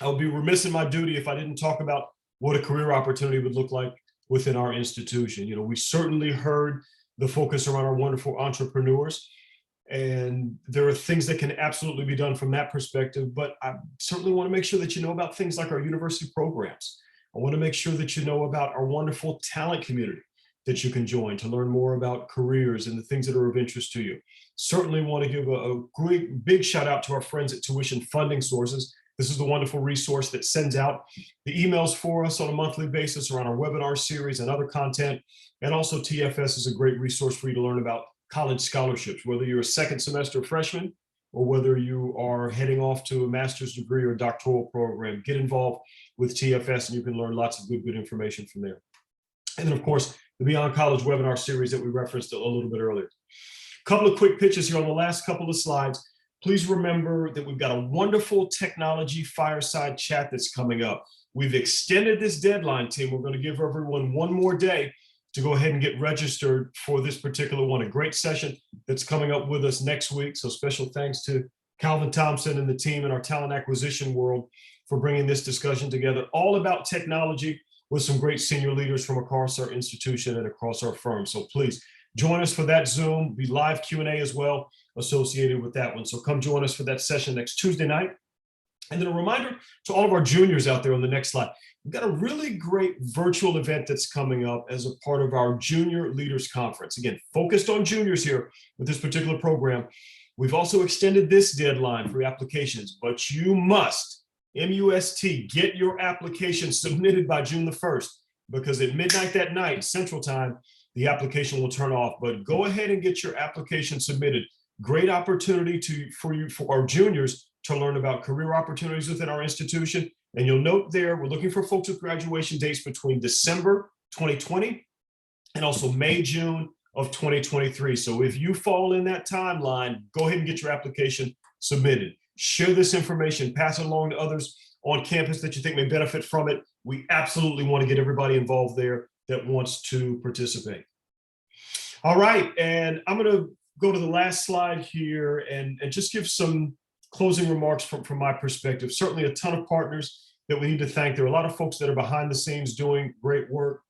I would be remiss in my duty if I didn't talk about what a career opportunity would look like within our institution. You know, we certainly heard the focus around our wonderful entrepreneurs, and there are things that can absolutely be done from that perspective, but I certainly want to make sure that you know about things like our university programs. I want to make sure that you know about our wonderful talent community that you can join to learn more about careers and the things that are of interest to you. Certainly want to give a great big shout out to our friends at Tuition Funding Sources. This is the wonderful resource that sends out the emails for us on a monthly basis around our webinar series and other content. And also TFS is a great resource for you to learn about college scholarships, whether you're a second semester freshman or whether you are heading off to a master's degree or doctoral program. Get involved with TFS and you can learn lots of good information from there. And then of course, the Beyond College webinar series that we referenced a little bit earlier. A couple of quick pitches here on the last couple of slides. Please remember that we've got a wonderful technology fireside chat that's coming up. We've extended this deadline, team. We're going to give everyone one more day to go ahead and get registered for this particular one. A great session that's coming up with us next week. So special thanks to Calvin Thompson and the team in our talent acquisition world for bringing this discussion together, all about technology with some great senior leaders from across our institution and across our firm. So please join us for that Zoom, be live Q&A as well associated with that one. So come join us for that session next Tuesday night. And then a reminder to all of our juniors out there on the next slide, we've got a really great virtual event that's coming up as a part of our Junior Leaders Conference. Again, focused on juniors here with this particular program. We've also extended this deadline for applications, but you must, M-U-S-T, get your application submitted by June the 1st, because at midnight that night, Central Time, the application will turn off. But go ahead and get your application submitted. Great opportunity for our juniors to learn about career opportunities within our institution. And you'll note there, we're looking for folks with graduation dates between December 2020 and also May, June of 2023. So if you fall in that timeline, go ahead and get your application submitted. Share this information, pass it along to others on campus that you think may benefit from it. We absolutely want to get everybody involved there that wants to participate. All right, and I'm going to go to the last slide here and just give some closing remarks from my perspective. Certainly a ton of partners that we need to thank. There are a lot of folks that are behind the scenes doing great work.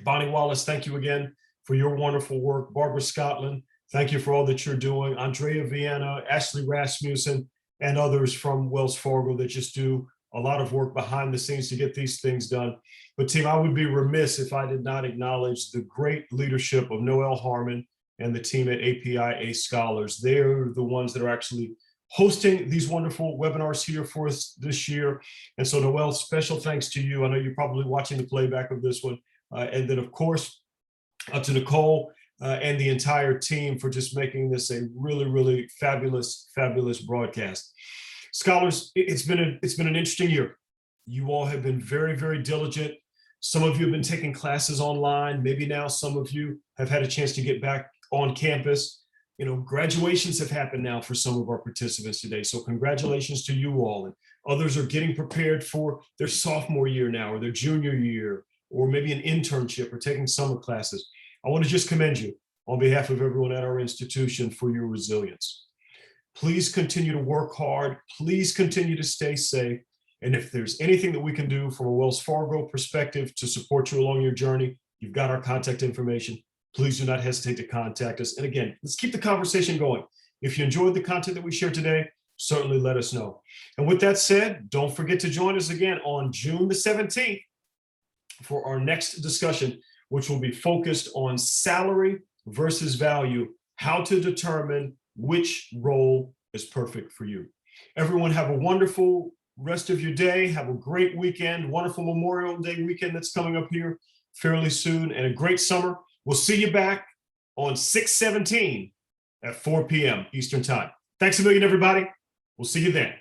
Bonnie Wallace, thank you again for your wonderful work. Barbara Scotland, thank you for all that you're doing. Andrea Vienna, Ashley Rasmussen, and others from Wells Fargo that just do a lot of work behind the scenes to get these things done. But team, I would be remiss if I did not acknowledge the great leadership of Noel Harmon and the team at APIA Scholars. They're the ones that are actually hosting these wonderful webinars here for us this year. And so Noel, special thanks to you. I know you're probably watching the playback of this one. And then of course, to Nicole and the entire team for just making this a really fabulous broadcast. Scholars, it's been an interesting year. You all have been very diligent. Some of you have been taking classes online. Maybe now some of you have had a chance to get back on campus. You know, graduations have happened now for some of our participants today. So congratulations to you all. And others are getting prepared for their sophomore year now, or their junior year, or maybe an internship or taking summer classes. I want to just commend you on behalf of everyone at our institution for your resilience. Please continue to work hard. Please continue to stay safe. And if there's anything that we can do from a Wells Fargo perspective to support you along your journey, you've got our contact information. please do not hesitate to contact us. And again, let's keep the conversation going. If you enjoyed the content that we shared today, certainly let us know. And with that said, don't forget to join us again on June the 17th for our next discussion, which will be focused on salary versus value, how to determine which role is perfect for you. Everyone have a wonderful rest of your day. Have a great weekend, wonderful Memorial Day weekend that's coming up here fairly soon, and a great summer. We'll see you back on 6/17 at 4 p.m. Eastern Time. Thanks a million, everybody. We'll see you then.